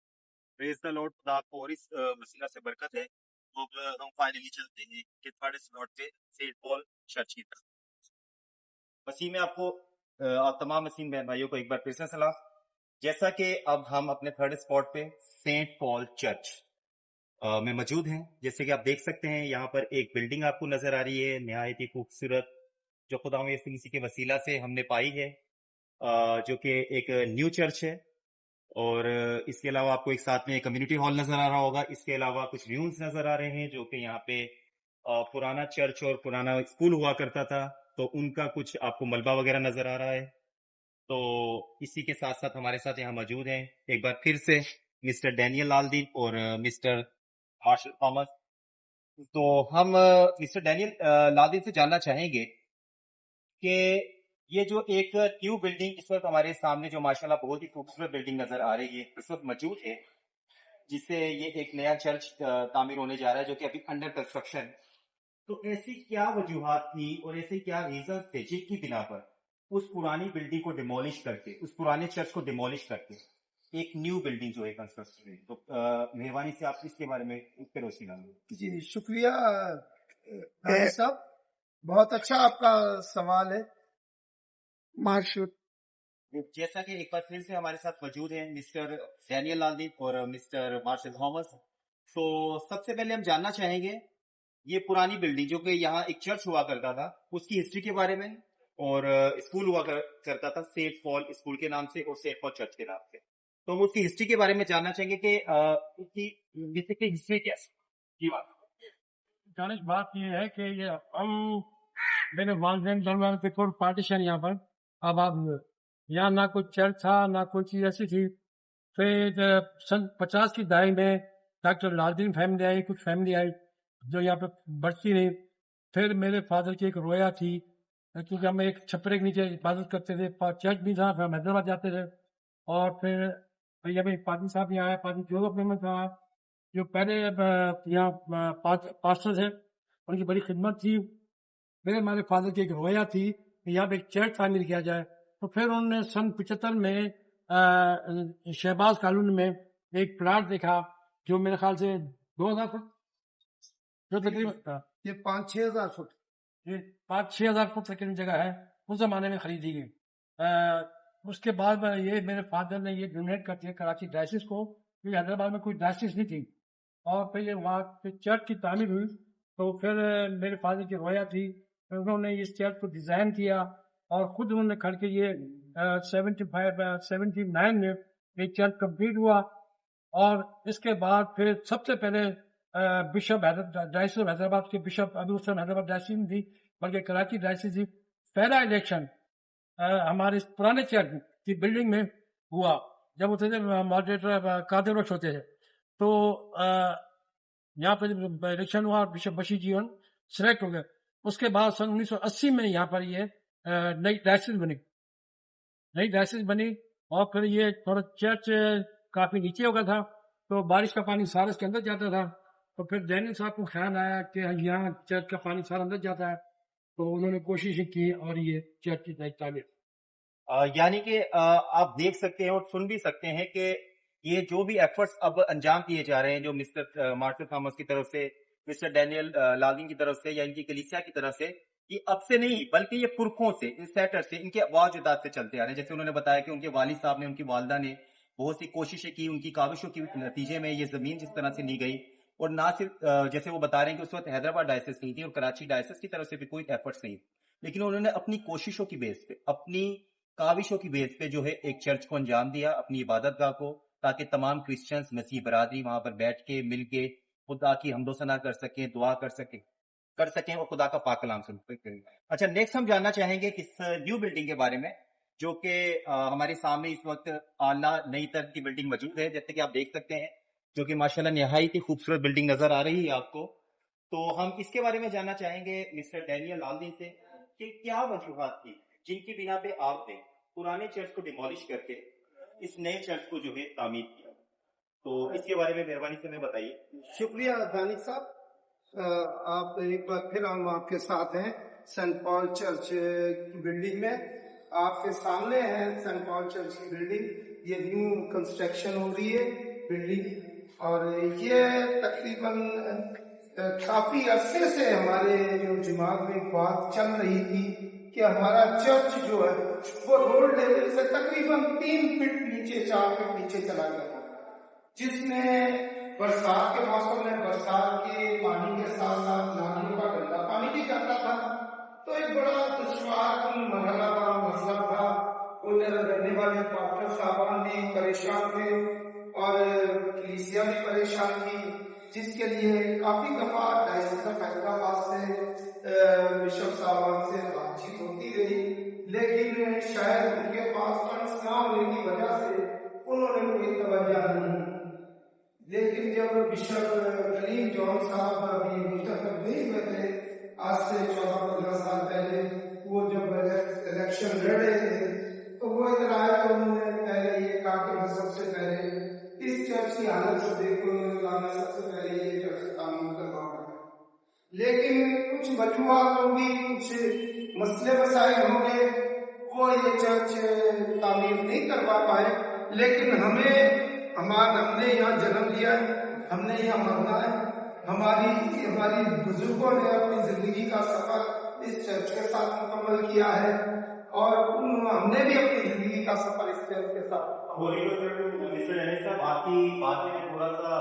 پریز دا لارڈ، خدا آپ کو اور اس وسیلہ سے برکت ہے. اب ہم فائنلی چلتے ہیں کہ تھرڈ اسپاٹ پہ سینٹ پال چرچ کی طرف. مسیح میں آپ کو آپ تمام مسیح بہن بھائیوں کو ایک بار پھر سے سلام. جیسا کہ اب ہم اپنے تھرڈ اسپاٹ پہ سینٹ پال چرچ میں موجود ہیں. جیسے کہ آپ دیکھ سکتے ہیں یہاں پر ایک بلڈنگ آپ کو نظر آ رہی ہے نہایت ہی خوبصورت، جو خدا یسوع مسیح کے وسیلہ سے ہم نے پائی ہے، جو کہ ایک نیو چرچ ہے. اور اس کے علاوہ آپ کو ایک ساتھ میں کمیونٹی ہال نظر آ رہا ہوگا. اس کے علاوہ کچھ ریونز نظر آ رہے ہیں جو کہ یہاں پہ پرانا چرچ اور پرانا اسکول ہوا کرتا تھا، تو ان کا کچھ آپ کو ملبہ وغیرہ نظر آ رہا ہے. تو اسی کے ساتھ ساتھ ہمارے ساتھ یہاں موجود ہیں ایک بار پھر سے مسٹر ڈینیل لالدین اور مسٹر مارشل تھامس. تو ہم مسٹر ڈینیل لالدین سے جاننا چاہیں گے کہ یہ جو ایک نیو بلڈنگ اس وقت ہمارے سامنے جو ماشاءاللہ بہت ہی خوبصورت بلڈنگ نظر آ رہی ہے اس وقت موجود ہے، جس سے یہ ایک نیا چرچ تعمیر ہونے جا رہا ہے جو کہ ابھی انڈر کنسٹرکشن. تو ایسی کیا وجوہات تھی اور ایسے کیا ریزنز تھے جن کی بنا پر اس پرانی بلڈنگ کو ڈیمولش کر کے، اس پرانے چرچ کو ڈیمولش کر کے ایک نیو بلڈنگ جو ہے کنسٹرکٹ ہوئی؟ تو مہربانی سے آپ اس کے بارے میں اس پہ روشنی ڈالیں. جی شکریہ دانش صاحب، بہت اچھا آپ کا سوال ہے. مارشل جیسا کہ ایک بار پھر سے ہمارے ساتھ موجود ہیں مسٹر ڈینیل لالدین اور مسٹر مارشل تھامس. تو سب سے پہلے ہم جاننا چاہیں گے یہ پرانی بلڈنگ جو کہ یہاں ایک چرچ ہوا کرتا تھا اس کی ہسٹری کے بارے میں، اور اسکول ہوا کرتا تھا سینٹ پال اسکول کے نام سے اور سینٹ پال چرچ کے نام سے. تو ہم اس کی ہسٹری کے بارے میں جاننا چاہیں گے کہ اس کی بیسیکلی ہسٹری کیا ہے. جی بات دانش، بات یہ ہے کہ یہ ہم میرے والدین درمیان کوئی پارٹیشن یہاں پر آباد ہوئے. یہاں نہ کوئی چرچ تھا نہ کوئی چیز ایسی تھی. پھر سن 50 کی دہائی میں ڈاکٹر لالدین فیملی آئی، کچھ فیملی آئی جو یہاں پہ بڑھتی رہی. پھر میرے فادر کی ایک رویا تھی کیونکہ ہم ایک چھپرے کے نیچے حفاظت کرتے تھے، چرچ بھی تھا، پھر ہم حیدرآباد جاتے تھے. اور پھر ابھی پادری صاحب یہاں آئے، پادری جوزف محمد صاحب جو پہلے یہاں پاسٹر تھے، ان کی بڑی خدمت تھی. پھر ہمارے فادر کی ایک رویا تھی کہ یہاں پہ ایک چرچ تعمیر کیا جائے. تو پھر انہوں نے سن 75 میں شہباز کالونی میں ایک پلاٹ دیکھا جو میرے خیال سے 2000 فٹ، جو تقریباً یہ 5-6 ہزار فٹ 5-6 ہزار فٹ تقریباً جگہ ہے، اس زمانے میں خریدی گئی. اس کے بعد یہ میرے فادر نے یہ ڈونیٹ کر دیا کراچی ڈائسس کو، کیونکہ حیدرآباد میں کوئی ڈائسس نہیں تھی. اور پھر یہ وہاں پہ چرچ کی تعمیر ہوئی. تو پھر میرے فادر کی رویا تھی، انہوں نے اس چرچ کو ڈیزائن کیا اور خود انہوں نے کھڑ کے یہ 79 میں یہ چرچ کمپلیٹ ہوا. اور اس کے بعد پھر سب سے پہلے بشپ ڈائسس حیدرآباد کے بشپ ابھی اس ٹائم حیدرآباد ڈائسس نہیں تھی بلکہ کراچی ڈائسس تھی. پہلا الیکشن ہمارے پرانے چرچ کی بلڈنگ میں ہوا جب ہوتے تھے ماڈریٹر قادر بخش ہوتے تھے. تو یہاں پہ الیکشن ہوا اور بشپ بشیر جی سلیکٹ ہو گئے. اس کے بعد سن 1980 میں یہاں پر یہ نئی ڈائسس بنی اور پھر یہ تھوڑا چرچ کافی نیچے ہو گیا تھا تو بارش کا پانی سارا اس کے اندر جاتا تھا. تو پھر ڈینیل صاحب کو خیال آیا کہ یہاں چرچ کا پانی سارا اندر جاتا ہے، تو انہوں نے کوشش کی اور یہ چرچ کی تعمیر. یعنی کہ آپ دیکھ سکتے ہیں اور سن بھی سکتے ہیں کہ یہ جو بھی ایفرٹس اب انجام دیے جا رہے ہیں جو مسٹر مارشل تھامس کی طرف سے، مسٹر ڈینیل لالدین کی طرف سے یا ان کی کلیسیا کی طرف سے، یہ اب سے نہیں بلکہ یہ پرکھوں سے، سیٹر سے، ان کے اباء اجداد سے چلتے آ رہے ہیں. جیسے انہوں نے بتایا کہ ان کے والد صاحب نے، ان کی والدہ نے بہت سی کوششیں کی، ان کی کاوشوں کے نتیجے میں یہ زمین جس طرح سے لی گئی. اور نہ صرف جیسے وہ بتا رہے ہیں کہ اس وقت حیدرآباد ڈائسس نہیں تھی اور کراچی ڈائسس کی طرف سے بھی کوئی ایفرٹس نہیں. لیکن انہوں نے اپنی کوششوں کی بیس پہ، اپنی کاوشوں کی بیس پہ جو ہے ایک چرچ کو انجام دیا، اپنی عبادت گاہ کو، تاکہ تمام کرسچنز مسیح برادری وہاں پر بیٹھ کے مل کے خدا کی حمد و ثنا کر سکیں، دعا کر سکیں اور خدا کا پاک کلام سن سکیں۔ اچھا، نیکسٹ ہم جاننا چاہیں گے اس نیو بلڈنگ کے بارے میں، جو کہ ہمارے سامنے اس وقت اعلیٰ نئی طرح کی بلڈنگ موجود ہے، جیسے کہ آپ دیکھ سکتے ہیں، جو کہ ماشاءاللہ نہایت ہی خوبصورت بلڈنگ نظر آ رہی ہے آپ کو۔ تو ہم اس کے بارے میں جاننا چاہیں گے مسٹر ڈینیل لالدین سے کہ کیا وجوہات تھی جن کی بنا پہ آپ نے پرانے چرچ کو ڈیمولش کر کے اس نئے چرچ کو جو ہے تعمیر کیا، تو اس کے بارے میں مہربانی سے ہمیں بتائیے۔ شکریہ دانش صاحب، آپ ایک بار پھر ہم آپ کے ساتھ ہیں سینٹ پال چرچ کی بلڈنگ میں۔ آپ کے سامنے ہے سینٹ پال چرچ کی بلڈنگ، یہ نیو کنسٹرکشن ہو رہی ہے بلڈنگ، اور یہ تقریباً کافی عرصے سے ہمارے جو دماغ میں بات چل رہی تھی کہ ہمارا چرچ جو ہے وہ روڈ لیول سے تقریباً 3 فٹ نیچے 4 فٹ نیچے چلا گیا تھا، جس میں برسات کے موسم میں برسات کے پانی کے ساتھ ساتھ نالیوں کا گندا پانی بھی جاتا تھا، تو ایک بڑا دشوار مرحلہ تھا، مسئلہ تھا۔ ان رہنے والے پاسٹر صاحبان بھی پریشان تھے اور کلیسیا بھی پریشان تھی، جس کے لیے کافی دفعہ ڈائسس آف حیدرآباد سے بشپ صاحبان سے بات چیت ہوتی رہی، لیکن شاید ان کے پاس فنڈس نہ ہونے کی وجہ سے انہوں نے کوئی توجہ نہیں۔ لیکن جب بشپ کریم جون صاحب ابھی منتخب نہیں ہوئے تھے، آج سے 14-15 سال پہلے، وہ جب الیکشن لڑ رہے تھے تو وہ ادھر آئے تو انہوں نے پہلے یہ کہا کہ میں سب سے پہلے اس چرچ کی حالت کو دیکھو، میں سب سے پہلے یہ چرچ تعمیر کرواؤں گا۔ لیکن کچھ وجوہات ہوں گی، کچھ مسئلے مسائل ہوں گے، وہ یہ چرچ تعمیر نہیں کروا پائے، لیکن ہم نے یہاں جنم لیا ہے، ہم نے یہاں مرنا ہے۔ ہماری بزرگوں نے اپنی زندگی کا سفر اس چرچ کے ساتھ مکمل کیا ہے، اور ہم نے بھی اپنی زندگی کا سفر اس چرچ کے ساتھ۔ مسٹر ڈینیل صاحب، آپ کی بات میں تھوڑا سا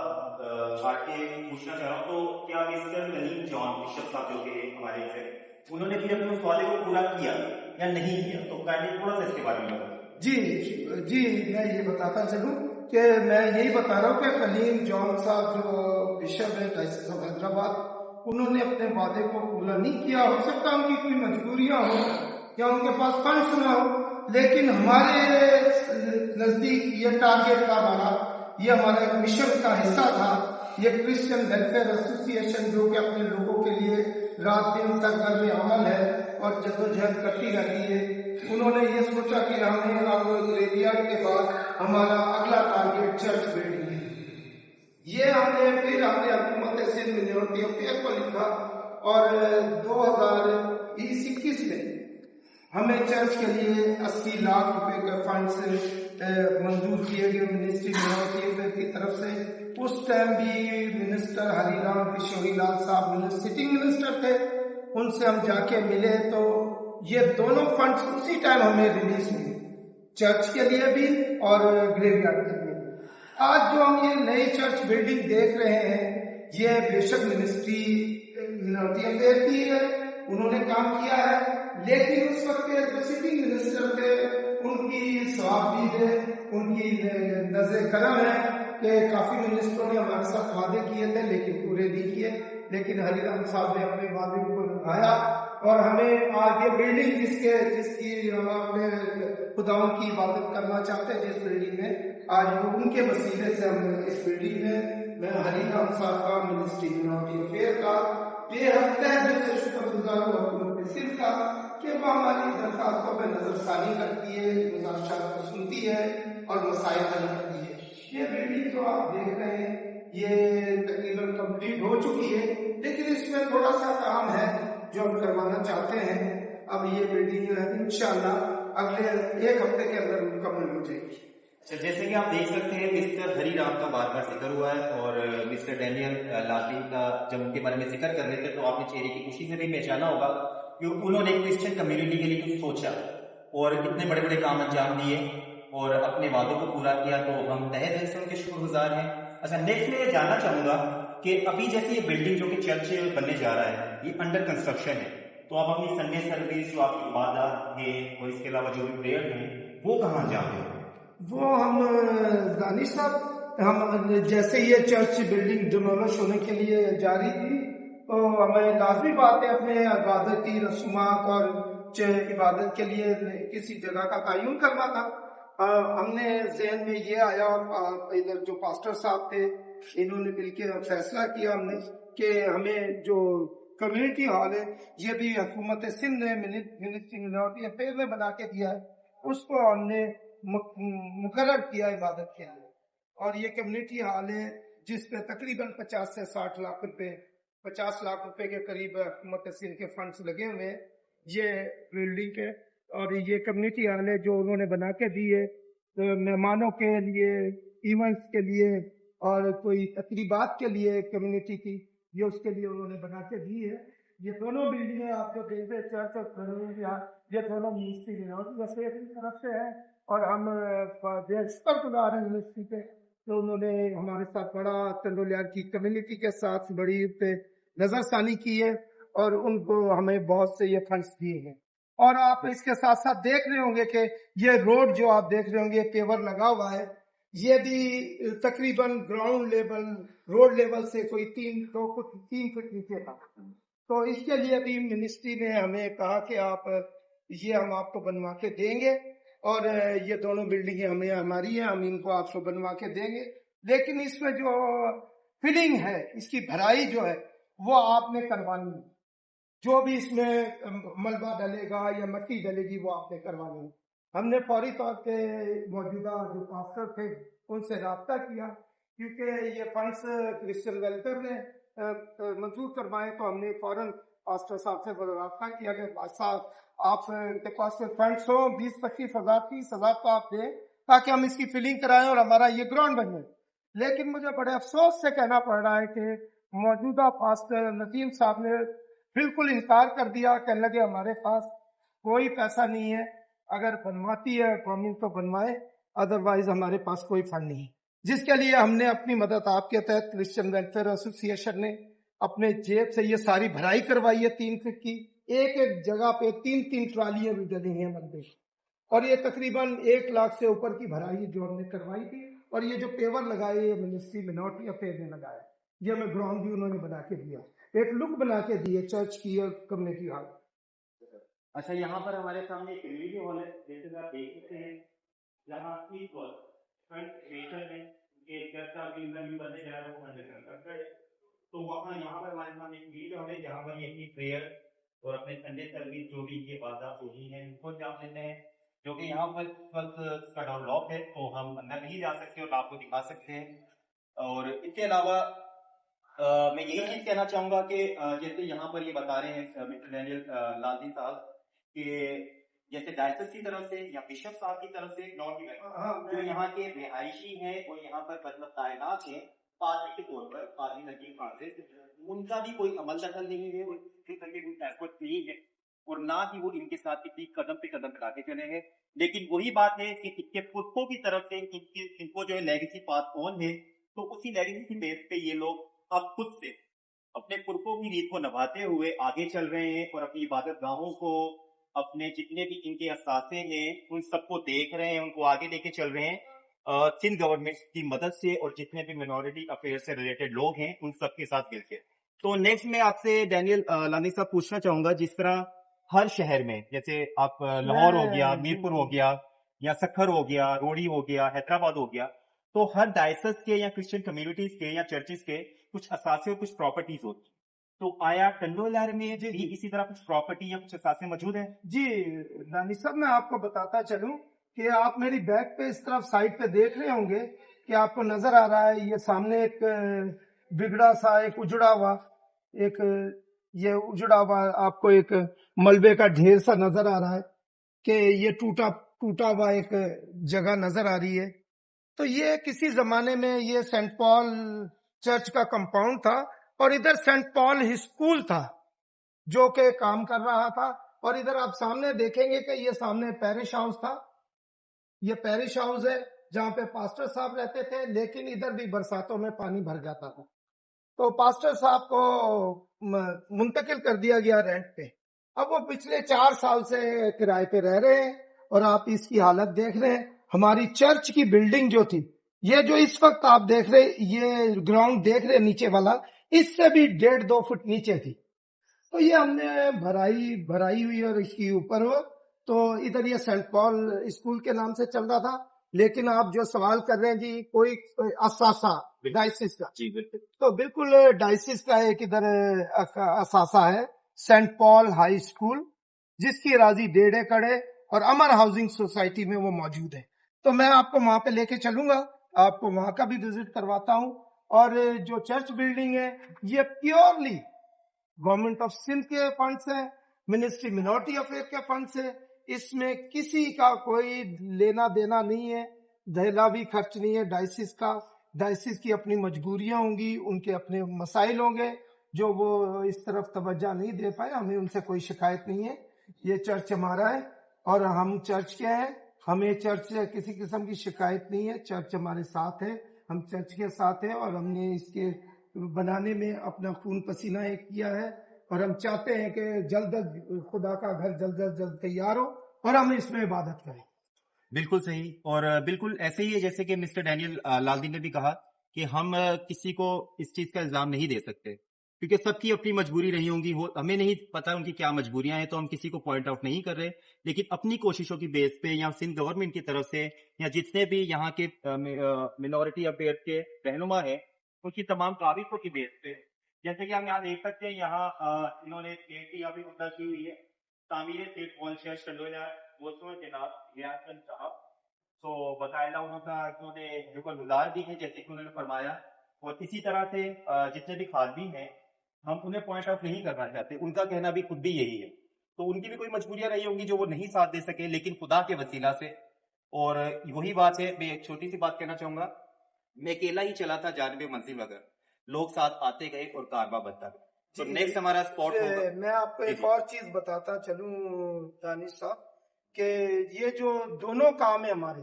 کاٹ کے پوچھنا چاہ رہا ہوں، تو کیا مسٹر کریم جان بشپ صاحب جو کہ ہمارے سے، انہوں نے پھر اپنے سوالے کو پورا کیا یا نہیں کیا؟ تو کائنڈلی تھوڑا سا اس کے بارے میں بتائیں۔ جی میں یہ بتاتا چلوں کہ میں یہی بتا رہا ہوں کہ کلیم جان صاحب جو بشپ ہے ڈائسس آف حیدرآباد، انہوں نے اپنے وعدے کو پورا نہیں کیا۔ ہو سکتا ان کی کوئی مجبوریاں ہوں یا ان کے پاس فنڈس نہ ہو، لیکن ہمارے نزدیک یہ ٹارگیٹ تھا ہمارا، یہ ہمارا ایک مشن کا حصہ تھا۔ یہ کرسچن ویلفیئر ایسوسی ایشن جو کہ اپنے لوگوں کے لیے رات دن سرگرم عمل ہے اور جدوجہد کرتی رہتی ہے، انہوں نے یہ سوچا کہ ہمیں اب گریویارڈ کے بعد ہمارا اگلا ٹارگیٹ چرچ بلڈنگ ہے۔ یہ ہم نے حکومت سندھ منورٹی افیئر کو لکھا، اور 2021 میں ہمیں چرچ کے لیے 80 لاکھ روپے کے فنڈز منظور کیے گئے منسٹری منورٹی افیئر کی طرف سے۔ اس ٹائم بھی منسٹر ہری رام کشوری لال صاحب سٹنگ منسٹر تھے، ان سے ہم جا کے ملے تو یہ دونوں فنڈز اسی ٹائم ہمیں ریلیز ہوئے، چرچ کے لیے بھی اور گریو یارڈ کے لیے۔ آج جو ہم یہ نئی چرچ بلڈنگ دیکھ رہے ہیں، یہ بے شک منسٹری منورٹی افیئر کی ہے، انہوں نے کام کیا ہے، لیکن اس وقت کے جو سٹنگ منسٹر تھے ان کی ثواب ہے، ان کی نظر کرم ہے کہ کافی منسٹروں نے ہمارے ساتھ وعدے کیے تھے لیکن پورے نہیں کیے، لیکن ہری رام صاحب نے اپنے وعدے کو نبھایا، اور ہمیں آج یہ بلڈنگ جس کی ہم اپنے خداوند کی عبادت کرنا چاہتے ہیں، جس بلڈنگ میں آج ان کے وسیلے سے ہم اس بلڈنگ میں ہری رام صاحب کا منسٹری منورٹی افیئر کا بے حد تہ دل سے شکر گزار ہوں حکومت صرف کا کہ وہ ہماری درخواستوں پہ نظر ثانی کرتی ہے، گزارشات کو سنتی ہے اور مسائل حل کرتی ہے۔ یہ بلڈنگ جو آپ دیکھ رہے ہیں یہ تقریباً کمپلیٹ ہو چکی ہے، لیکن اس میں تھوڑا سا کام ہے جو ہم کروانا چاہتے ہیں۔ اب یہ بلڈنگ انشاءاللہ اگلے 1 ہفتے کے اندر مکمل ہو جائے گی۔ اچھا، جیسے کہ آپ دیکھ سکتے ہیں مسٹر ہری رام کا بار بار ذکر ہوا ہے، اور مسٹر ڈینیل لالدین کا جب ان کے بارے میں ذکر کر رہے تھے تو آپ نے چہرے کی خوشی سے بھی پہچانا ہوگا کہ انہوں نے کرسچن کمیونٹی کے لیے کچھ سوچا اور اتنے بڑے بڑے کام انجام دیے اور اپنے وعدوں کو پورا کیا، تو ہم تہہ دل سے ان کے شکر گزار ہیں۔ اچھا، نیکسٹ میں یہ جاننا چاہوں گا کہ ابھی جیسے یہ بلڈنگ جو کہ چرچ بننے جا رہا ہے، یہ انڈر کنسٹرکشن ہے، تو آپ اپنی سنڈے سروس جو آپ کی عبادات ہے اور اس کے علاوہ جو بھی پریئر ہیں وہ کہاں جاتے ہیں؟ وہ ہم دانش صاحب ہم جیسے یہ چرچ بلڈنگ ڈیمولش ہونے کے لیے جاری تھی تو ہمیں لازمی بات ہے اپنے عبادتی رسومات اور عبادت کے لیے کسی جگہ کا تعین کرنا تھا. ہم نے ذہن میں یہ آیا، ادھر جو پاسٹر صاحب تھے انہوں نے مل کے فیصلہ کیا ہم نے کہ ہمیں جو کمیونٹی ہال ہے یہ بھی حکومت سندھ نے منسٹری منورٹی افیئر میں بنا کے دیا ہے، اس کو ہم نے مقرر کیا عبادت کے لیے. اور یہ کمیونٹی ہال ہے جس پہ تقریباً 50 سے 60 لاکھ روپے 50 لاکھ روپے کے قریب حکومت سندھ کے فنڈز لگے ہوئے ہیں یہ بلڈنگ کے. اور یہ کمیونٹی ہال ہے جو انہوں نے بنا کے دی ہے مہمانوں کے لیے، ایونٹس کے لیے اور کوئی تقریبات کے لیے کمیونٹی کی، یہ اس کے لیے انہوں نے بنا کے دی ہے. یہ دونوں بلڈنگیں آپ جو دیکھ رہے چرچ اور یہ دونوں منسٹری منورٹی افیئر کی طرف سے ہیں اور ہم شکر گزار ہیں یونیورسٹی پہ تو انہوں نے ہمارے ساتھ بڑا تندولیار کی کمیونٹی کے ساتھ بڑی پہ نظر ثانی کی ہے اور ان کو ہمیں بہت سے یہ فنڈس دیے ہیں. اور آپ اس کے ساتھ ساتھ دیکھ رہے ہوں گے کہ یہ روڈ جو آپ دیکھ رہے ہوں گے پیور لگا ہوا ہے، یہ بھی تقریباً گراؤنڈ لیول روڈ لیول سے کوئی 3 فٹ نیچے تھا. تو اس کے لیے بھی منسٹری نے ہمیں کہا کہ یہ ہم آپ کو بنوا کے دیں گے اور یہ دونوں بلڈنگیں ہماری ہیں، ہم ان کو آپ کو بنوا کے دیں گے. لیکن اس میں جو فلنگ ہے، اس کی بھرائی جو ہے وہ آپ نے کروانی ہے. جو بھی اس میں ملبہ ڈلے گا یا مٹی ڈلے گی وہ آپ نے کروانی ہے. ہم نے فوری طور پہ موجودہ جو پاسٹر تھے ان سے رابطہ کیا کیونکہ یہ فنڈس کرسچن ویلفیئر نے منظور کروائے تو ہم نے فوراً پاسٹر صاحب سے رابطہ کیا کہ صاحب آپ کے پاس فنڈس ہو 20-25 ہزار 30 ہزار تو آپ دیں تاکہ ہم اس کی فلنگ کرائیں اور ہمارا یہ گراؤنڈ بنے. لیکن مجھے بڑے افسوس سے کہنا پڑ رہا ہے کہ موجودہ پاسٹر نسیم صاحب نے بالکل انکار کر دیا، کہنے لگے ہمارے پاس کوئی پیسہ نہیں ہے، اگر بنواتی ہے گورنمنٹ تو بنوائے، ادروائز ہمارے پاس کوئی فنڈ نہیں. جس کے لیے ہم نے اپنی مدد آپ کے تحت کرسچن ویلفیئر ایسوسی ایشن نے اپنے جیب سے یہ ساری بھرائی کروائی ہے 3 فٹ کی. ایک جگہ پہ 3 ٹرالیاں بھی ڈلی ہیں مندر اور یہ تقریباً 1 لاکھ سے اوپر کی بھرائی جو ہم نے کروائی تھی. اور یہ جو پیور لگائے یہ منسٹری منورٹی افیئر نے لگایا، یہ ہمیں گراؤنڈ بھی انہوں نے بنا کے دیا، ایک لک بنا کے دی ہے چرچ کی اور کمیونٹی ہال. اچھا، یہاں پر ہمارے سامنے ایک کمیونٹی ہال ہے جیسے کہ آپ دیکھ سکتے ہیں جہاں تو یہاں پر ہمارے سامنے ایک ویڈیو ہے جہاں پر یہ پریئر اور اپنے سنڈے سروس جو بھی یہ باتیں ہوئی ہیں ان کو جان لیتے ہیں، جو کہ یہاں پر اس وقت اس کا ڈور لاک ہے تو ہم اندر نہیں جا سکتے اور آپ کو دکھا سکتے ہیں. اور اس کے علاوہ میں یہی چیز کہنا چاہوں گا کہ جیسے یہاں پر یہ بتا رہے ہیں مسٹر ڈینیل لالدین صاحب کہ جیسے ڈائسس کی طرف سے یا بشپ صاحب کی طرف سے جو یہاں کے رہائشی ہیں اور یہاں پر مطلب تعینات ہیں پادری کے طور پر، پادری نجیب فاضل، ان کا بھی کوئی عمل دخل نہیں ہے اور کسی طرح کوئی ایفرٹ نہیں ہے اور نہ ہی وہ ان کے ساتھ کسی قدم پہ قدم بڑھاتے چلے ہیں. لیکن وہی بات ہے کہ ان کے پرکھوں کی طرف سے ان کو جو ہے لیگیسی پاس آن ہے تو اسی لیگیسی بیس پہ یہ لوگ اب خود سے اپنے پرکھوں کی ریت کو نبھاتے ہوئے آگے چل رہے ہیں اور اپنی عبادت گاہوں کو، اپنے جتنے بھی ان کے اثاثے ہیں ان سب کو دیکھ رہے ہیں، ان کو آگے لے کے چل رہے ہیں سندھ گورنمنٹ کی مدد سے اور جتنے بھی منورٹی افیئر سے ریلیٹڈ لوگ ہیں ان سب کے ساتھ مل کے. تو نیکسٹ میں آپ سے ڈینیل لانی صاحب پوچھنا چاہوں گا، جس طرح ہر شہر میں جیسے آپ لاہور ہو گیا، میرپور ہو گیا یا سکھر ہو گیا، روڑی ہو گیا، حیدرآباد ہو گیا، تو ہر ڈائسس کے یا کرسچن کمیونٹیز کے یا چرچز کے کچھ اثاثے اور کچھ پراپرٹیز ہوتی ہیں. تو آیا ٹنڈولار میں بھی اسی طرح کچھ پراپرٹی یا کچھ اثاثے موجود ہیں؟ جی دانش صاحب، میں آپ کو بتاتا چلوں کہ آپ میری بیک پہ اس طرف سائڈ پہ دیکھ رہے ہوں گے کہ آپ کو نظر آ رہا ہے یہ سامنے ایک بگڑا سا ایک اجڑا ہوا آپ کو ایک ملبے کا ڈھیر سا نظر آ رہا ہے کہ یہ ٹوٹا ہوا ایک جگہ نظر آ رہی ہے. تو یہ کسی زمانے میں یہ سینٹ پال چرچ کا کمپاؤنڈ تھا اور ادھر سینٹ پال اسکول تھا جو کہ کام کر رہا تھا. اور ادھر آپ سامنے دیکھیں گے کہ یہ سامنے پیرش ہاؤس تھا، یہ پیرش ہاؤس ہے جہاں پہ پاسٹر صاحب رہتے تھے، لیکن ادھر بھی برساتوں میں پانی بھر جاتا تھا تو پاسٹر صاحب کو منتقل کر دیا گیا رینٹ پہ. اب وہ پچھلے 4 سال سے کرائے پہ رہ رہے ہیں اور آپ اس کی حالت دیکھ رہے ہیں. ہماری چرچ کی بلڈنگ جو تھی، یہ جو اس وقت آپ دیکھ رہے، یہ گراؤنڈ دیکھ رہے نیچے والا، اس سے بھی 1.5-2 فٹ نیچے تھی. تو یہ ہم نے بھرائی ہوئی اور اس کی اوپر ہو. تو ادھر یہ سینٹ پال اسکول کے نام سے چل رہا تھا. لیکن آپ جو سوال کر رہے ہیں جی، کوئی اثاثہ ڈائسس کا، جی بالکل. تو بالکل ڈائسس کا ایک ادھر اثاثہ ہے، سینٹ پال ہائی اسکول، جس کی اراضی 1.5 ایکڑ ہے اور امر ہاؤسنگ سوسائٹی میں وہ موجود ہے. تو میں آپ کو وہاں پہ لے کے چلوں گا، آپ کو وہاں کا بھی وزٹ کرواتا ہوں. اور جو چرچ بلڈنگ ہے، یہ پیورلی گورنمنٹ آف سندھ کے فنڈ سے، منسٹری منورٹی افیئر کے فنڈ سے. اس میں کسی کا کوئی لینا دینا نہیں ہے، دہلا بھی خرچ نہیں ہے ڈائسس کا. ڈائسس کی اپنی مجبوریاں ہوں گی، ان کے اپنے مسائل ہوں گے جو وہ اس طرف توجہ نہیں دے پائے. ہمیں ان سے کوئی شکایت نہیں ہے. یہ چرچ ہمارا ہے اور ہم چرچ کے ہیں، ہمیں چرچ سے کسی قسم کی شکایت نہیں ہے. چرچ ہمارے ساتھ ہے، ہم چرچ کے ساتھ ہیں اور ہم نے اس کے بنانے میں اپنا خون پسینہ ایک کیا ہے. اور ہم چاہتے ہیں کہ جلد خدا کا گھر جلد از جلد تیار ہو اور ہم اس میں عبادت کریں. بالکل صحیح. اور بالکل ایسے ہی ہے جیسے کہ مسٹر ڈینیل لالدین نے بھی کہا کہ ہم کسی کو اس چیز کا الزام نہیں دے سکتے، کیونکہ سب کی اپنی مجبوری رہی ہوں گی. ہمیں نہیں پتا ان کی کیا مجبوریاں ہیں، تو ہم کسی کو پوائنٹ آؤٹ نہیں کر رہے. لیکن اپنی کوششوں کی بیس پہ یا سندھ گورنمنٹ کی طرف سے یا جتنے بھی یہاں کے منورٹی افیئر کے رہنما ہیں، ان کی تمام کاوشوں کی بیس پہ، جیسے کہ ہم یہاں دیکھ سکتے ہیں، یہاں انہوں نے پیٹ کی ابھی مدد کی ہوئی ہے تعمیر سیٹ پال شہر شلولا موسم جناب ریاست صاحب. تو باقاعدہ انہوں نے بالکل گزار دی ہے جیسے کہ انہوں نے فرمایا. اور اسی طرح سے جتنے بھی خادمی ہیں، ہم انہیں پوائنٹ آؤٹ نہیں کرنا چاہتے، ان کا کہنا بھی خود بھی یہی ہے. تو ان کی بھی کوئی مجبوریاں رہی ہوں گی جو وہ نہیں ساتھ دے سکے، لیکن خدا کے وسیلہ سے. اور وہی بات ہے، میں ایک چھوٹی سی بات کہنا چاہوں گا. میں اکیلا ہی چلا تھا جانب منزل وغیرہ، لوگ ساتھ آتے گئے اور کارواں بنتا گیا. تو نیکسٹ ہمارا اسپاٹ ہوگا. میں آپ کو ایک اور چیز بتاتا چلوں دانش صاحب، کہ یہ جو دونوں کام ہیں ہمارے،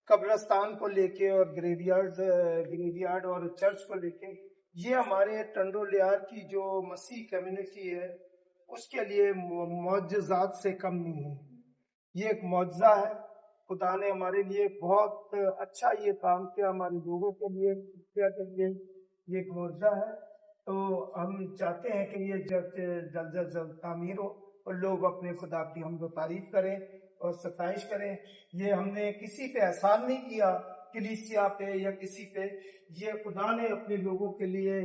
قبرستان کو لے کے اور گریویارڈ اور چرچ کو لے کے، یہ ہمارے ٹنڈو لیار کی جو مسیح کمیونٹی ہے اس کے لیے معجزات سے کم نہیں ہے. یہ ایک معجزہ ہے. خدا نے ہمارے لیے بہت اچھا یہ کام کیا، ہمارے لوگوں کے لیے یہ ایک معجزہ ہے. تو ہم چاہتے ہیں کہ یہ جلد از جلد تعمیر ہو اور لوگ اپنے خدا کی حمد و تعریف کریں اور ستائش کریں. یہ ہم نے کسی پہ احسان نہیں کیا، کلیسیا پہ یا کسی پہ. یہ خدا نے اپنے لوگوں کے لیے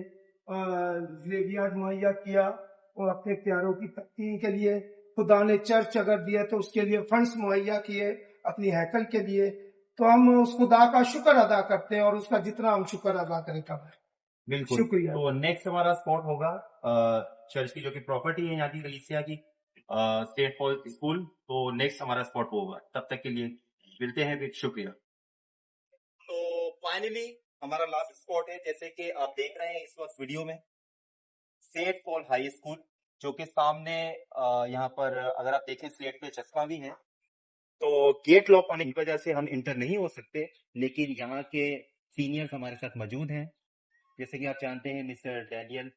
گریویارڈ مہیا کیا اور اپنے پیاروں کی تقدیم کے لیے. خدا نے چرچ اگر دیا تو اس کے لیے فنڈز مہیا کیے اپنی ہیکل کے لیے. تو ہم اس خدا کا شکر ادا کرتے ہیں اور اس کا جتنا ہم شکر ادا کریں کم ہے. بالکل. شکریہ. تو نیکسٹ ہمارا اسپاٹ ہوگا چرچ کی جو کہ پراپرٹی ہے یہاں کی کلیسیا کی، سینٹ پال اسکول. تو نیکسٹ ہمارا اسپاٹ ہوگا. تب تک کے لیے ملتے ہیں. شکریہ. تو فائنلی ہمارا لاسٹ اسپاٹ ہے، جیسے کہ آپ دیکھ رہے ہیں اس وقت ویڈیو میں، سینٹ پال ہائی اسکول، جو کہ سامنے یہاں پر اگر آپ دیکھیں سلیٹ پہ چسپاں بھی ہیں. تو گیٹ لاک ہونے کی وجہ سے ہم انٹر نہیں ہو سکتے، لیکن یہاں کے سینئرز ہمارے ساتھ موجود ہیں، جیسے کہ آپ جانتے ہیں مسٹر ڈینیل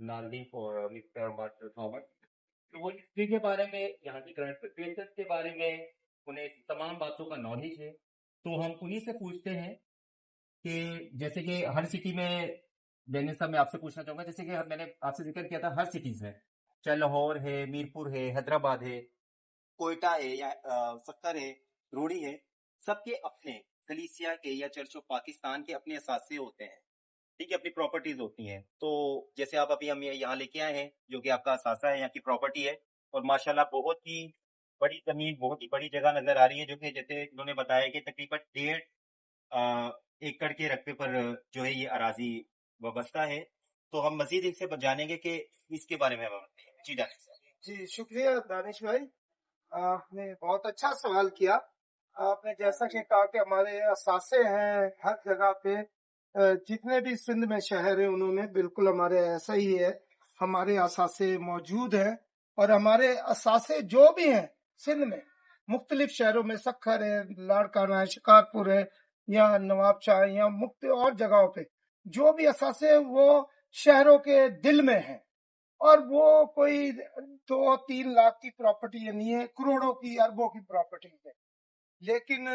لالدین اور مسٹر مارٹن تھامس. تو وہ ہسٹری کے بارے میں، یہاں کی کرنٹ سچویشن کے بارے میں انہیں تمام باتوں کا نالج ہے. تو ہم انہیں سے پوچھتے ہیں کہ جیسے کہ ہر سٹی میں، ڈینیل صاحب میں آپ سے پوچھنا چاہوں گا، جیسے کہ میں نے آپ سے ذکر کیا تھا ہر سٹیز میں، چاہے لاہور ہے، میرپور ہے، حیدرآباد ہے، کوئٹہ ہے یا سکر ہے، روڑی ہے، سب کے اپنے کلیسیا کے یا چرچ آف پاکستان کے اپنے اثاثے ہوتے ہیں، ٹھیک ہے، اپنی پراپرٹیز ہوتی ہیں. تو جیسے آپ ابھی ہم یہاں لے کے آئے ہیں جو کہ آپ کا اثاثہ ہے، یہاں کی پراپرٹی ہے، اور ماشاءاللہ بہت ہی بڑی زمین، بہت ہی بڑی جگہ نظر آ رہی ہے، جو کہ جیسے انہوں نے بتایا کہ تقریباً 1.5 ایکڑ کے رقبے پر جو ہے یہ اراضی وابستہ ہے. تو ہم مزید ان سے جانیں گے کہ اس کے بارے میں ہم جی ڈاکٹر صاحب. جی شکریہ دانش بھائی، آپ نے بہت اچھا سوال کیا. آپ نے جیسا کہ کہا کہ ہمارے اثاثے ہیں ہر جگہ پہ، جتنے بھی سندھ میں شہر ہیں انہوں میں بالکل ہمارے ایسا ہی ہے. ہمارے اثاثے موجود ہیں اور ہمارے اثاثے جو بھی ہیں سندھ میں مختلف شہروں میں، سکھر ہے، لاڑکانہ ہے، شکارپور ہے، یا نواب شاہ یا مختلف اور جگہوں پہ جو بھی اثاثے وہ شہروں کے دل میں ہیں. اور وہ کوئی 2-3 لاکھ کی پراپرٹی نہیں ہے، کروڑوں کی اربوں کی پراپرٹی ہے. لیکن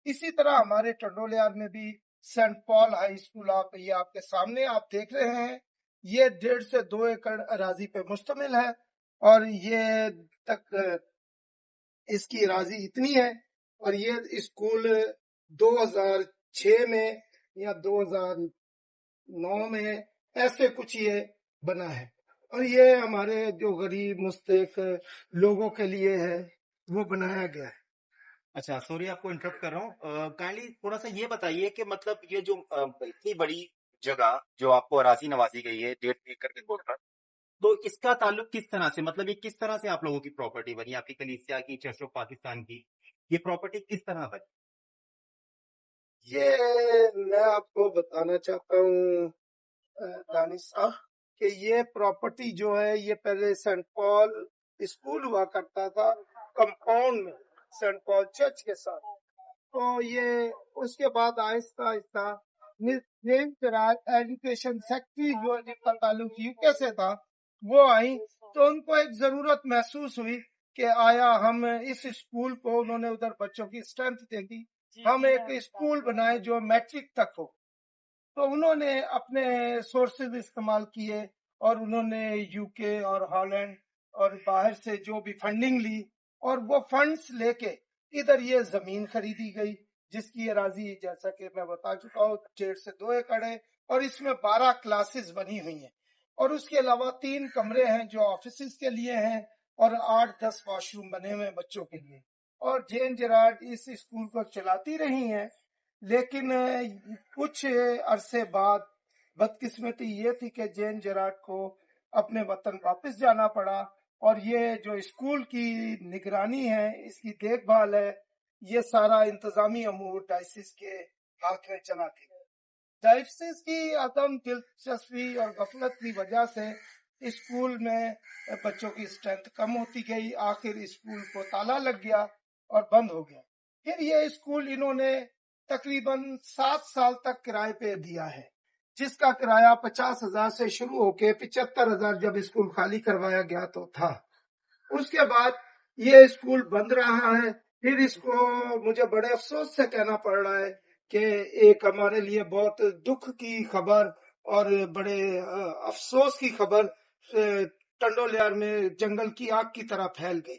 اسی طرح ہمارے ٹنڈولیار میں بھی سینٹ پال ہائی اسکول یہ آپ کے سامنے آپ دیکھ رہے ہیں، یہ 1.5 سے 2 ایکڑ اراضی پہ مشتمل ہے. اور یہ تک اس کی اراضی اتنی ہے، اور یہ اسکول 2006 میں یا 2009 میں ایسے کچھ یہ بنا ہے. اور یہ ہمارے جو غریب مستحق لوگوں کے لیے ہے وہ بنایا گیا ہے. اچھا سوری آپ کو انٹرپٹ کر رہا ہوں. کائنڈلی تھوڑا سا یہ بتائیے کہ مطلب یہ جو اتنی بڑی جگہ جو آپ کو اراضی نوازی گئی ہے 1.5 ایکڑ کے طور پر، تو اس کا تعلق کس طرح سے، مطلب یہ کس طرح سے آپ لوگوں کی پراپرٹی بنی، آپ کی کلیسیا کی، چرچ آف پاکستان کی، یہ پراپرٹی کس طرح بنی؟ یہ میں آپ کو بتانا چاہتا ہوں دانش صاحب کہ یہ پراپرٹی جو ہے یہ پہلے سینٹ پال اسکول ہوا کرتا تھا کمپاؤنڈ میں سینٹ پال چرچ کے ساتھ. تو یہ اس کے بعد آہستہ آہستہ ایجوکیشن سیکٹری جو جن کا تعلق UK سے تھا وہ آئی، تو ان کو ایک ضرورت محسوس ہوئی کہ آیا ہم اس اسکول کو، انہوں نے ادھر بچوں کی اسٹرینتھ دیکھی، ہم ایک اسکول بنائے جو میٹرک تک ہو. تو انہوں نے اپنے سورسز استعمال کیے اور انہوں نے UK اور ہالینڈ اور باہر سے جو بھی فنڈنگ لی، اور وہ فنڈز لے کے ادھر یہ زمین خریدی گئی جس کی اراضی جیسا کہ میں بتا چکا ہوں 1.5 سے 2 ایکڑ ہے. اور اس میں 12 کلاسز بنی ہوئی ہیں، اور اس کے علاوہ 3 کمرے ہیں جو آفیسز کے لیے ہیں، اور 8-10 واش روم بنے ہوئے ہیں بچوں کے لیے. اور جین جیرارڈ اس اسکول کو چلاتی رہی ہیں. لیکن کچھ عرصے بعد بدقسمتی یہ تھی کہ جین جیرارڈ کو اپنے وطن واپس جانا پڑا، اور یہ جو اسکول کی نگرانی ہے، اس کی دیکھ بھال ہے، یہ سارا انتظامی امور ڈائسس کے ہاتھ میں چلا تھی. ڈائسس کی عدم دلچسپی اور غفلت کی وجہ سے اسکول میں بچوں کی اسٹرینتھ کم ہوتی گئی. آخر اسکول کو تالا لگ گیا اور بند ہو گیا. پھر یہ اسکول انہوں نے تقریباً 7 سال تک کرائے پہ دیا ہے، جس کا کرایہ 50,000 سے شروع ہو کے 75,000 جب اسکول خالی کروایا گیا تو تھا. اس کے بعد یہ اسکول بند رہا ہے. پھر اس کو مجھے بڑے افسوس سے کہنا پڑ رہا ہے کہ ایک ہمارے لیے بہت دکھ کی خبر اور بڑے افسوس کی خبر ٹنڈولیار میں جنگل کی آگ کی طرح پھیل گئی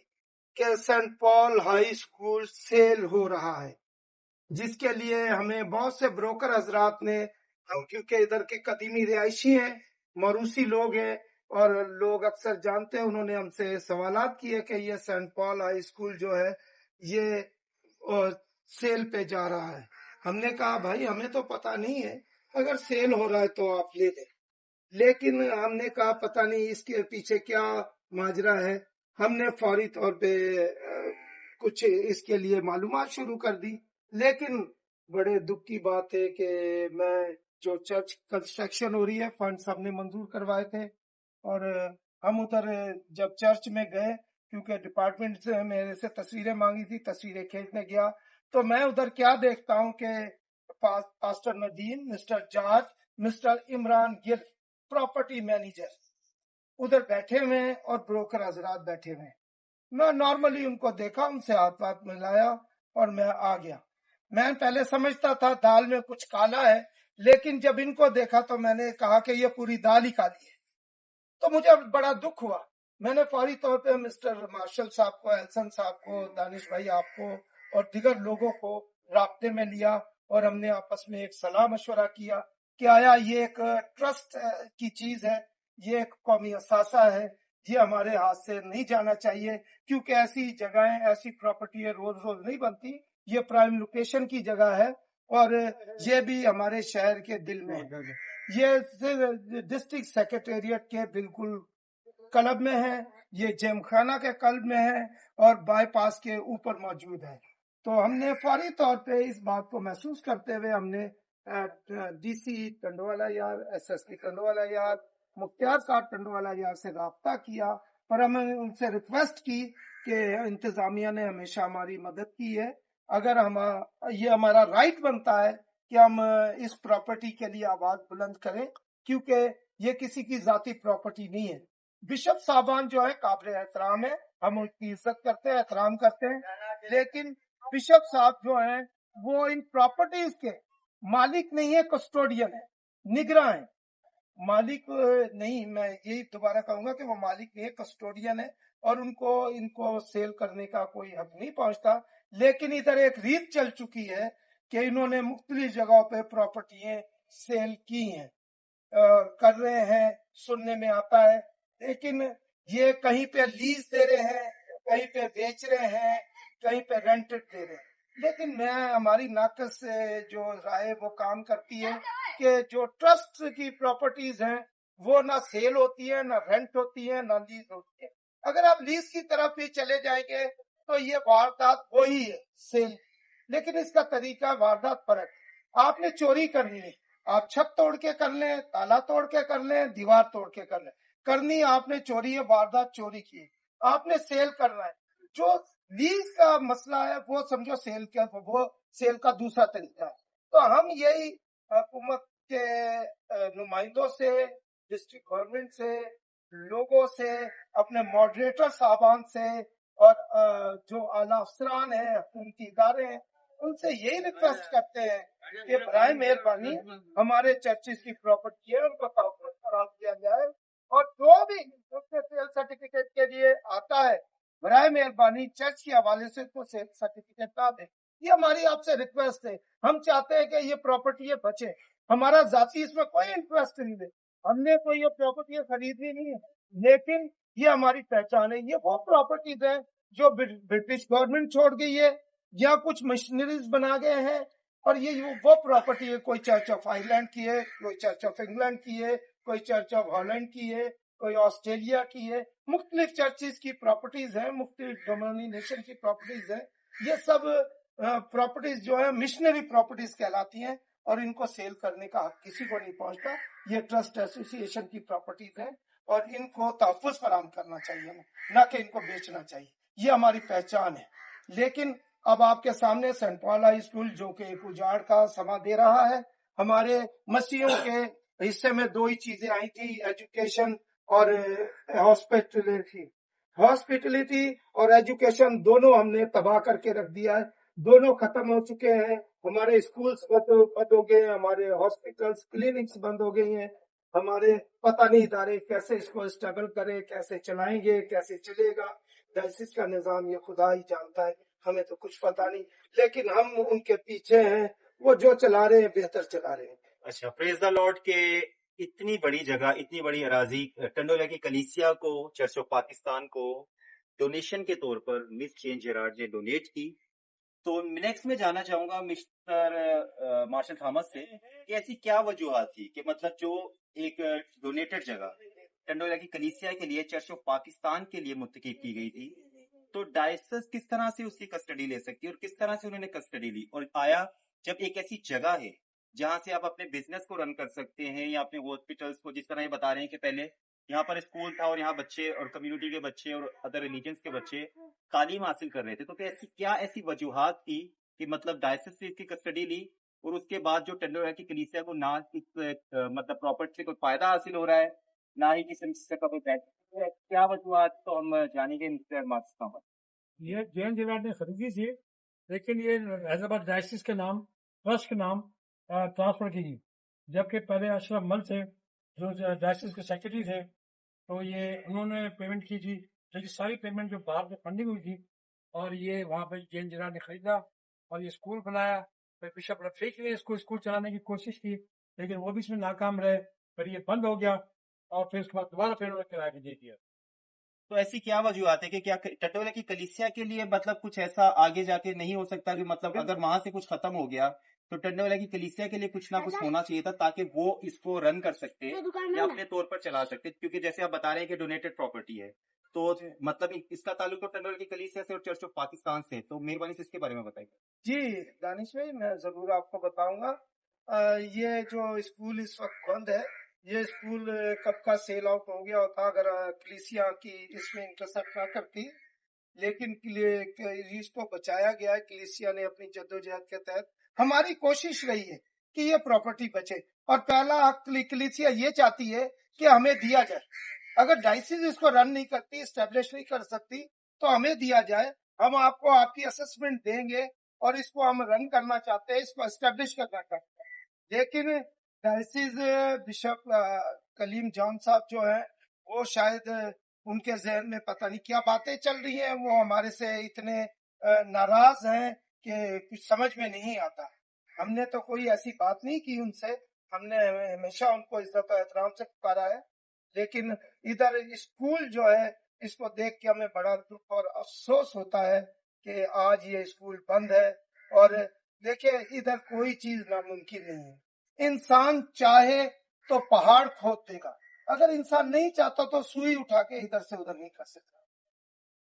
کہ سینٹ پال ہائی اسکول سیل ہو رہا ہے، جس کے لیے ہمیں بہت سے بروکر حضرات نے، کیونکہ ادھر کے قدیمی رہائشی ہیں، موروثی لوگ ہیں، اور لوگ اکثر جانتے ہیں، انہوں نے ہم سے سوالات کیے کہ یہ سینٹ پال ہائی اسکول جو ہے یہ سیل پہ جا رہا ہے. ہم نے کہا بھائی ہمیں تو پتہ نہیں ہے، اگر سیل ہو رہا ہے تو آپ لے لیں. لیکن ہم نے کہا پتہ نہیں اس کے پیچھے کیا ماجرا ہے. ہم نے فوری طور پہ کچھ اس کے لیے معلومات شروع کر دی. لیکن بڑے دکھ کی بات ہے کہ میں جو چرچ کنسٹرکشن ہو رہی ہے فنڈز ہم نے منظور کروائے تھے، اور ہم ادھر جب چرچ میں گئے، کیونکہ ڈپارٹمنٹ سے میرے سے تصویریں مانگی تھی، تصویریں کھینچنے گیا تو میں ادھر کیا دیکھتا ہوں کہ pastor Nadeem, mister George, mister Imran Gul property manager ادھر بیٹھے ہوئے ہیں اور بروکر حضرات بیٹھے ہوئے ہیں. میں نارملی ان کو دیکھا، ان سے ہاتھ واتھ ملایا اور میں آ گیا. میں پہلے سمجھتا تھا دال میں کچھ کالا ہے، لیکن جب ان کو دیکھا تو میں نے کہا کہ یہ پوری دال ہی کالی ہے. تو مجھے بڑا دکھ ہوا. میں نے فوری طور پہ مسٹر مارشل صاحب کو، ایلسن صاحب کو، دانش بھائی آپ کو اور دیگر لوگوں کو رابطے میں لیا، اور ہم نے آپس میں ایک صلاح مشورہ کیا کہ آیا یہ ایک ٹرسٹ کی چیز ہے، یہ ایک قومی اثاثہ ہے، یہ ہمارے ہاتھ سے نہیں جانا چاہیے، کیونکہ ایسی جگہیں، ایسی پراپرٹی روز روز نہیں بنتی. یہ پرائم لوکیشن کی جگہ ہے، اور یہ بھی ہمارے شہر کے دل میں ہے. یہ ڈسٹرکٹ سیکریٹریٹ کے بالکل قلب میں ہے، یہ جیم خانہ کے قلب میں ہے، اور بائی پاس کے اوپر موجود ہے. تو ہم نے فوری طور پہ اس بات کو محسوس کرتے ہوئے ہم نے DC ٹنڈوالا یار، SSP ٹنڈوالا یار، مختار صاحب ٹنڈوالا یار سے رابطہ کیا، اور ہم نے ان سے ریکویسٹ کی کہ انتظامیہ نے ہمیشہ ہماری مدد کی ہے، اگر یہ ہمارا رائٹ بنتا ہے کہ ہم اس پراپرٹی کے لیے آواز بلند کریں، کیونکہ یہ کسی کی ذاتی پراپرٹی نہیں ہے. बिशप साहबान जो है काबिल एहतराम है, हम उनकी इज्जत करते हैं, एहतराम करते हैं, लेकिन बिशप साहब जो हैं वो इन प्रॉपर्टीज के मालिक नहीं है, कस्टोडियन है, निगरान है। मालिक नहीं, मैं यही दोबारा कहूंगा कि वो मालिक नहीं है, कस्टोडियन है, और उनको इनको सेल करने का कोई हक नहीं पहुंचता। लेकिन इधर एक रीत चल चुकी है कि इन्होंने मुख्तलिफ जगहों पे प्रॉपर्टियां सेल की हैं, कर रहे हैं, सुनने में आता है। लेकिन ये कहीं पे लीज दे रहे हैं, कहीं पे बेच रहे हैं, कहीं पे रेंटेड दे रहे हैं। लेकिन मैं हमारी नाकस से जो राय वो काम करती है कि जो ट्रस्ट की प्रॉपर्टीज हैं वो ना सेल होती है, ना रेंट होती है, ना लीज होती है। अगर आप लीज की तरफ भी चले जाएंगे तो ये वारदात वही है, सेल, लेकिन इसका तरीका वारदात फर्क है। आपने चोरी करनी है, आप छत तोड़ के कर लें, ताला तोड़ के कर लें, दीवार तोड़ के कर लें, करनी आपने चोरी है, वारदात चोरी की है। आपने सेल करना है, जो लीज का मसला है वो समझो सेल का, वो सेल का दूसरा तरीका है। तो हम यही हुकूमत के नुमाइंदों से, डिस्ट्रिक्ट गवर्नमेंट से, लोगों से, अपने मॉडरेटर साहबान से और जो आला अफसरान है, हुकूमती इदारे हैं, उनसे यही रिक्वेस्ट करते हैं कि बराए मेहरबानी हमारे चर्चिस की प्रॉपर्टी है उनको तहफ़्फ़ुज़ करा दिया जाए, और जो भी उसके सेल सर्टिफिकेट के लिए आता है बराए मेहरबानी चर्च के हवाले से उसको सेल सर्टिफिकेट ना दे। ये हमारी आपसे रिक्वेस्ट है। हम चाहते हैं कि ये प्रॉपर्टी बचे, हमारा जाती इसमें कोई इंटरेस्ट नहीं है, हमने कोई ये प्रॉपर्टी खरीदनी नहीं है, लेकिन ये हमारी पहचान है। ये वो प्रॉपर्टीज है जो ब्रिटिश गवर्नमेंट छोड़ गई है या कुछ मशीनरीज बना गए हैं, और ये वो प्रॉपर्टी है, कोई चर्च ऑफ आयरलैंड की है, कोई चर्च ऑफ इंग्लैंड की है, कोई चर्च ऑफ हॉलैंड की है, कोई ऑस्ट्रेलिया की है। मुख्तलिफ चर्चेज की प्रॉपर्टीज हैं, मुख्तलिफ डोमिनेशन की प्रॉपर्टीज हैं। ये सब प्रॉपर्टीज जो है मिशनरी प्रॉपर्टीज कहलाती हैं, और इनको सेल करने का हक किसी को नहीं पहुंचता। ये ट्रस्ट एसोसिएशन की प्रॉपर्टीज हैं और इनको तहफ़्फ़ुज़ फराहम करना चाहिए, ना कि इनको बेचना चाहिए। ये हमारी पहचान है। लेकिन अब आपके सामने सेंट पॉल हाई स्कूल जो कि एक उजाड़ का समा दे रहा है। हमारे मसीहों के हिस्से में दो ही चीजें आई थी, एजुकेशन और हॉस्पिटलिटी और एजुकेशन, दोनों हमने तबाह करके रख दिया है, दोनों खत्म हो चुके हैं। हमारे स्कूल्स बंद हो गए, हमारे हॉस्पिटल्स क्लिनिक्स बंद हो गई हैं, हमारे पता नहीं इदारे कैसे इसको स्ट्रगल करें, कैसे चलाएंगे, कैसे चलेगा। डायसिस का निजाम ये खुदा ही जानता है, हमें तो कुछ पता नहीं, लेकिन हम उनके पीछे हैं, वो जो चला रहे हैं बेहतर चला रहे हैं। अच्छा, प्रेज द लॉर्ड के इतनी बड़ी जगह, इतनी बड़ी अराजी टंडोला की कलीसिया को, चर्च ऑफ पाकिस्तान को डोनेशन के तौर पर मिस जेन जेरार्ड ने डोनेट की। तो नेक्स्ट में जानना चाहूंगा मिस्टर मार्शल थॉमस से कि ऐसी क्या वजूहत थी कि मतलब जो एक डोनेटेड जगह टंडोला की कलीसिया के लिए चर्च ऑफ पाकिस्तान के लिए मुंतखब की गई थी, तो डायसिस किस तरह से उसकी कस्टडी ले सकती है और किस तरह से उन्होंने कस्टडी ली? और आया जब एक ऐसी जगह है जहां से आप अपने बिजनेस को रन कर सकते हैं या अपने हॉस्पिटल्स को, जिस तरह ये बता रहे हैं कि पहले यहाँ पर स्कूल था और यहाँ बच्चे और कम्युनिटी के बच्चे और अदर रिलीजन्स के बच्चे तालीम हासिल कर रहे थे, तो क्या ऐसी वजूहात थी कि मतलब डायसिस से इसकी कस्टडी ली और उसके बाद जो टंडोला की कलीसिया को ना मतलब प्रॉपर्टी से कोई फायदा हासिल हो रहा है, ना ही किसी से का कोई पैसा, क्या वजूहात, तो हम जानेंगे मिस्टर मार्शल थॉमस। ये जेन जेरार्ड ने खरीदी थी, लेकिन ये हैदराबाद डायसिस के नाम, ट्रस्ट के नाम ट्रांसफर की, जबकि पहले अशरफ मल थे जो डायसिस के सेक्रेटरी थे, तो ये उन्होंने पेमेंट की थी, लेकिन सारी पेमेंट जो बाहर से फंडिंग हुई थी, और ये वहाँ पर जेन जेरार्ड ने खरीदा और ये स्कूल बनाया। फिर बिशप रफीक ने इसको स्कूल चलाने की कोशिश की, लेकिन वो भी इसमें नाकाम रहे, फिर ये बंद हो गया और फिर उसके बाद दोबारा फिर उन्होंने किराए पे दे दिया। तो ऐसी क्या वजूहत है कि क्या टटोला की कलीसिया के लिए मतलब कुछ ऐसा आगे जाके नहीं हो सकता कि मतलब अगर वहां से कुछ खत्म हो गया तो टंडोला की कलीसिया के लिए कुछ ना कुछ होना चाहिए था ताकि वो इसको रन कर सकते या अपने तौर पर चला सकते, क्योंकि जैसे आप बता रहे हैं कि डोनेटेड प्रॉपर्टी है, तो मतलब इसका ताल्लुक तो टंडोला की कलीसिया से और चर्च ऑफ पाकिस्तान से, तो मेहरबानी से इसके बारे में बताइए। जी दानिश भाई, मैं जरूर आपको बताऊंगा। ये जो स्कूल इस वक्त बंद है, ये स्कूल कब का सेल आउट हो गया होता अगर कलीसिया की इसमें इंटरसेप्ट ना करती, लेकिन इसको बचाया गया है। कलीसिया ने अपनी जद्दोजहद के तहत, हमारी कोशिश रही है कि ये प्रॉपर्टी बचे, और पहला हक कलीसिया ये चाहती है कि हमें दिया जाए। अगर डायसिस इसको रन नहीं करती, स्टैब्लिश नहीं कर सकती, तो हमें दिया जाए, हम आपको आपकी असेसमेंट देंगे और इसको हम रन करना चाहते हैं, इसको एस्टेब्लिश करना चाहते हैं। लेकिन डायसिस बिशप कलीम जॉन साहब जो है, वो शायद उनके जहन में पता नहीं क्या बातें चल रही हैं, वो हमारे से इतने नाराज हैं कि कुछ समझ में नहीं आता। हमने तो कोई ऐसी बात नहीं की उनसे, हमने हमेशा उनको इज्जत और एहतराम से पुकारा है। लेकिन इधर स्कूल जो है, इसको देख के हमें बड़ा दुख और अफसोस होता है कि आज ये स्कूल बंद है। और देखिए, इधर कोई चीज नामुमकिन नहीं है। इंसान चाहे तो पहाड़ खोद देगा, अगर इंसान नहीं चाहता तो सुई उठा के इधर से उधर नहीं कर सकता।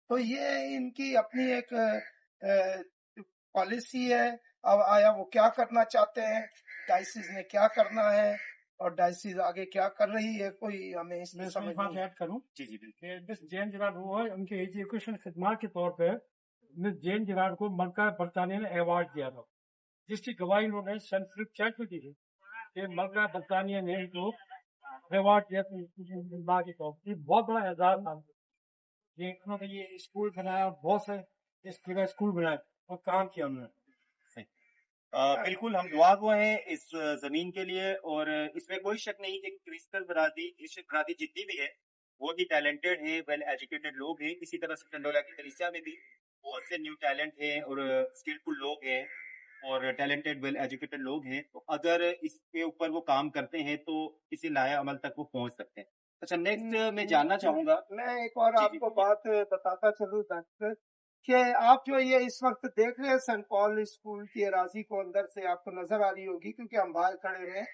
तो ये इनकी अपनी एक पॉलिसी है। अब आया वो क्या करना चाहते हैं, डायसिस ने क्या करना है और डायसिस आगे क्या कर रही है, कोई हमें मैं इसमें इसमें समझ बात नहीं। ऐड करूं जी जी बिल्कुल। कि मिस जेन जिराड वो है, उनके एजुकेशन खिदमात के तौर पे मिस जेन जिराड को मलका बरतानिया ने अवार्ड दिया था, जिसकी गवाही उन्होंने सेंट फिलिप चर्च में दी थी कि मलका बरतानिया ने इनको अवार्ड दिया था के तौर पर। बहुत बड़ा एजाज था ये, उन्होंने ये स्कूल बनाया, बहुत से इस तरह स्कूल बनाए और काम किया उन्होंने। बिल्कुल हम दुआ गो हैं इस जमीन के लिए, और इसमें कोई शक नहीं कि क्रिस्टल बरादरी जितनी भी है बहुत ही टैलेंटेड है, वेल एजुकेटेड लोग हैं। इसी तरह से टंडोला की कलीसिया में भी बहुत से न्यू टैलेंट हैं और स्किलफुल लोग हैं और टैलेंटेड वेल एजुकेटेड लोग हैं। तो अगर इसके ऊपर वो काम करते हैं तो इसी लाया अमल तक वो पहुंच सकते हैं। अच्छा, नेक्स्ट मैं जानना चाहूंगा, मैं एक और जी जी आपको बात बताता चलूं डॉक्टर, कि आप जो ये इस वक्त देख रहे हैं सेंट पॉल स्कूल की अराजी को, अंदर से आपको नजर आ रही होगी क्योंकि हम बाहर खड़े हैं,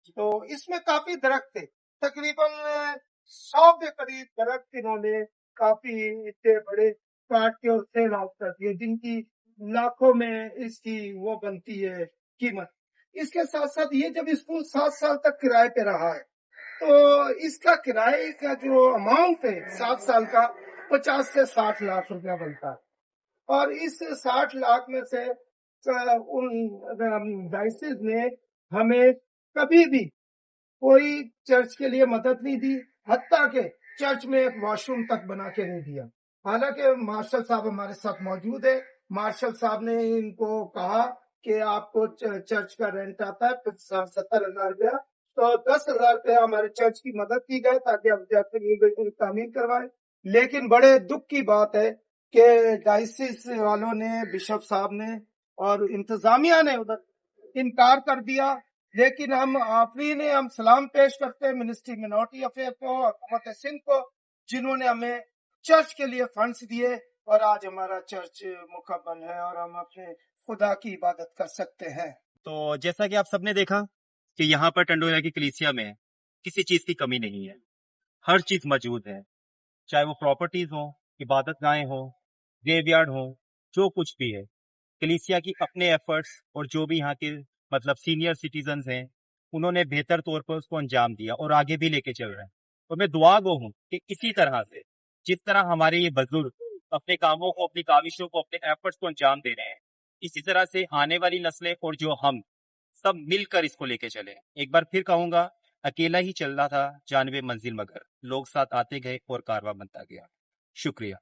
तो इसमें काफी दरख्त थे, तकरीबन 100 के करीब दरख्त इन्होंने काफी इतने बड़े काट के और सेल आउट कर दिए, जिनकी लाखों में इसकी वो बनती है कीमत। इसके साथ साथ ये जब स्कूल 7 साल तक किराए पे रहा है, तो इसका किराए का जो अमाउंट है 7 साल का, 50 से 60 लाख रुपया बनता है। और इस 60 लाख में से उन डायसिस ने हमें कभी भी कोई चर्च के लिए मदद नहीं दी, हत्ता के चर्च में एक वॉशरूम तक बना के नहीं दिया। हालांकि मार्शल साहब हमारे साथ मौजूद है, मार्शल साहब ने इनको कहा कि आपको चर्च का रेंट आता है 70,000 रुपया, तो 10,000 रुपया हमारे चर्च की मदद की गई ताकि हम जाकर ये बिल्डिंग तामीर करवाएं। लेकिन बड़े दुख की बात है कि डायसिस वालों ने, बिशप साहब ने और इंतजामिया ने उधर इनकार कर दिया। लेकिन हम आफरीन हम सलाम पेश करते हैं मिनिस्ट्री मिनॉरिटी अफेयर को, हुकूमत सिंध को, जिन्होंने हमें चर्च के लिए फंड्स दिए और आज हमारा चर्च मुकम्मल है और हम अपने खुदा की इबादत कर सकते हैं। तो जैसा कि आप सबने देखा कि यहाँ पर टंडोला की कलीसिया में किसी चीज की कमी नहीं है, हर चीज मौजूद है, चाहे वो प्रॉपर्टीज हो, इबादत गाहें हो, ग्रेवयार्ड हो, जो कुछ भी है। कलीसिया की अपने एफर्ट्स और जो भी यहाँ के मतलब सीनियर सिटीजन्स हैं, उन्होंने बेहतर तौर पर उसको अंजाम दिया और आगे भी लेके चल रहे हैं। और मैं दुआ गो हूँ कि इसी तरह से जिस तरह हमारे ये बुजुर्ग अपने कामों को, अपनी काविशों को, अपने एफर्ट्स को अंजाम दे रहे हैं, इसी तरह से आने वाली नस्लें और जो हम सब मिलकर इसको लेके चले। एक बार फिर कहूंगा, अकेला ही चल रहा था जानबे मंजिल मगर, लोग साथ आते गए और कारवां बनता गया। शुक्रिया।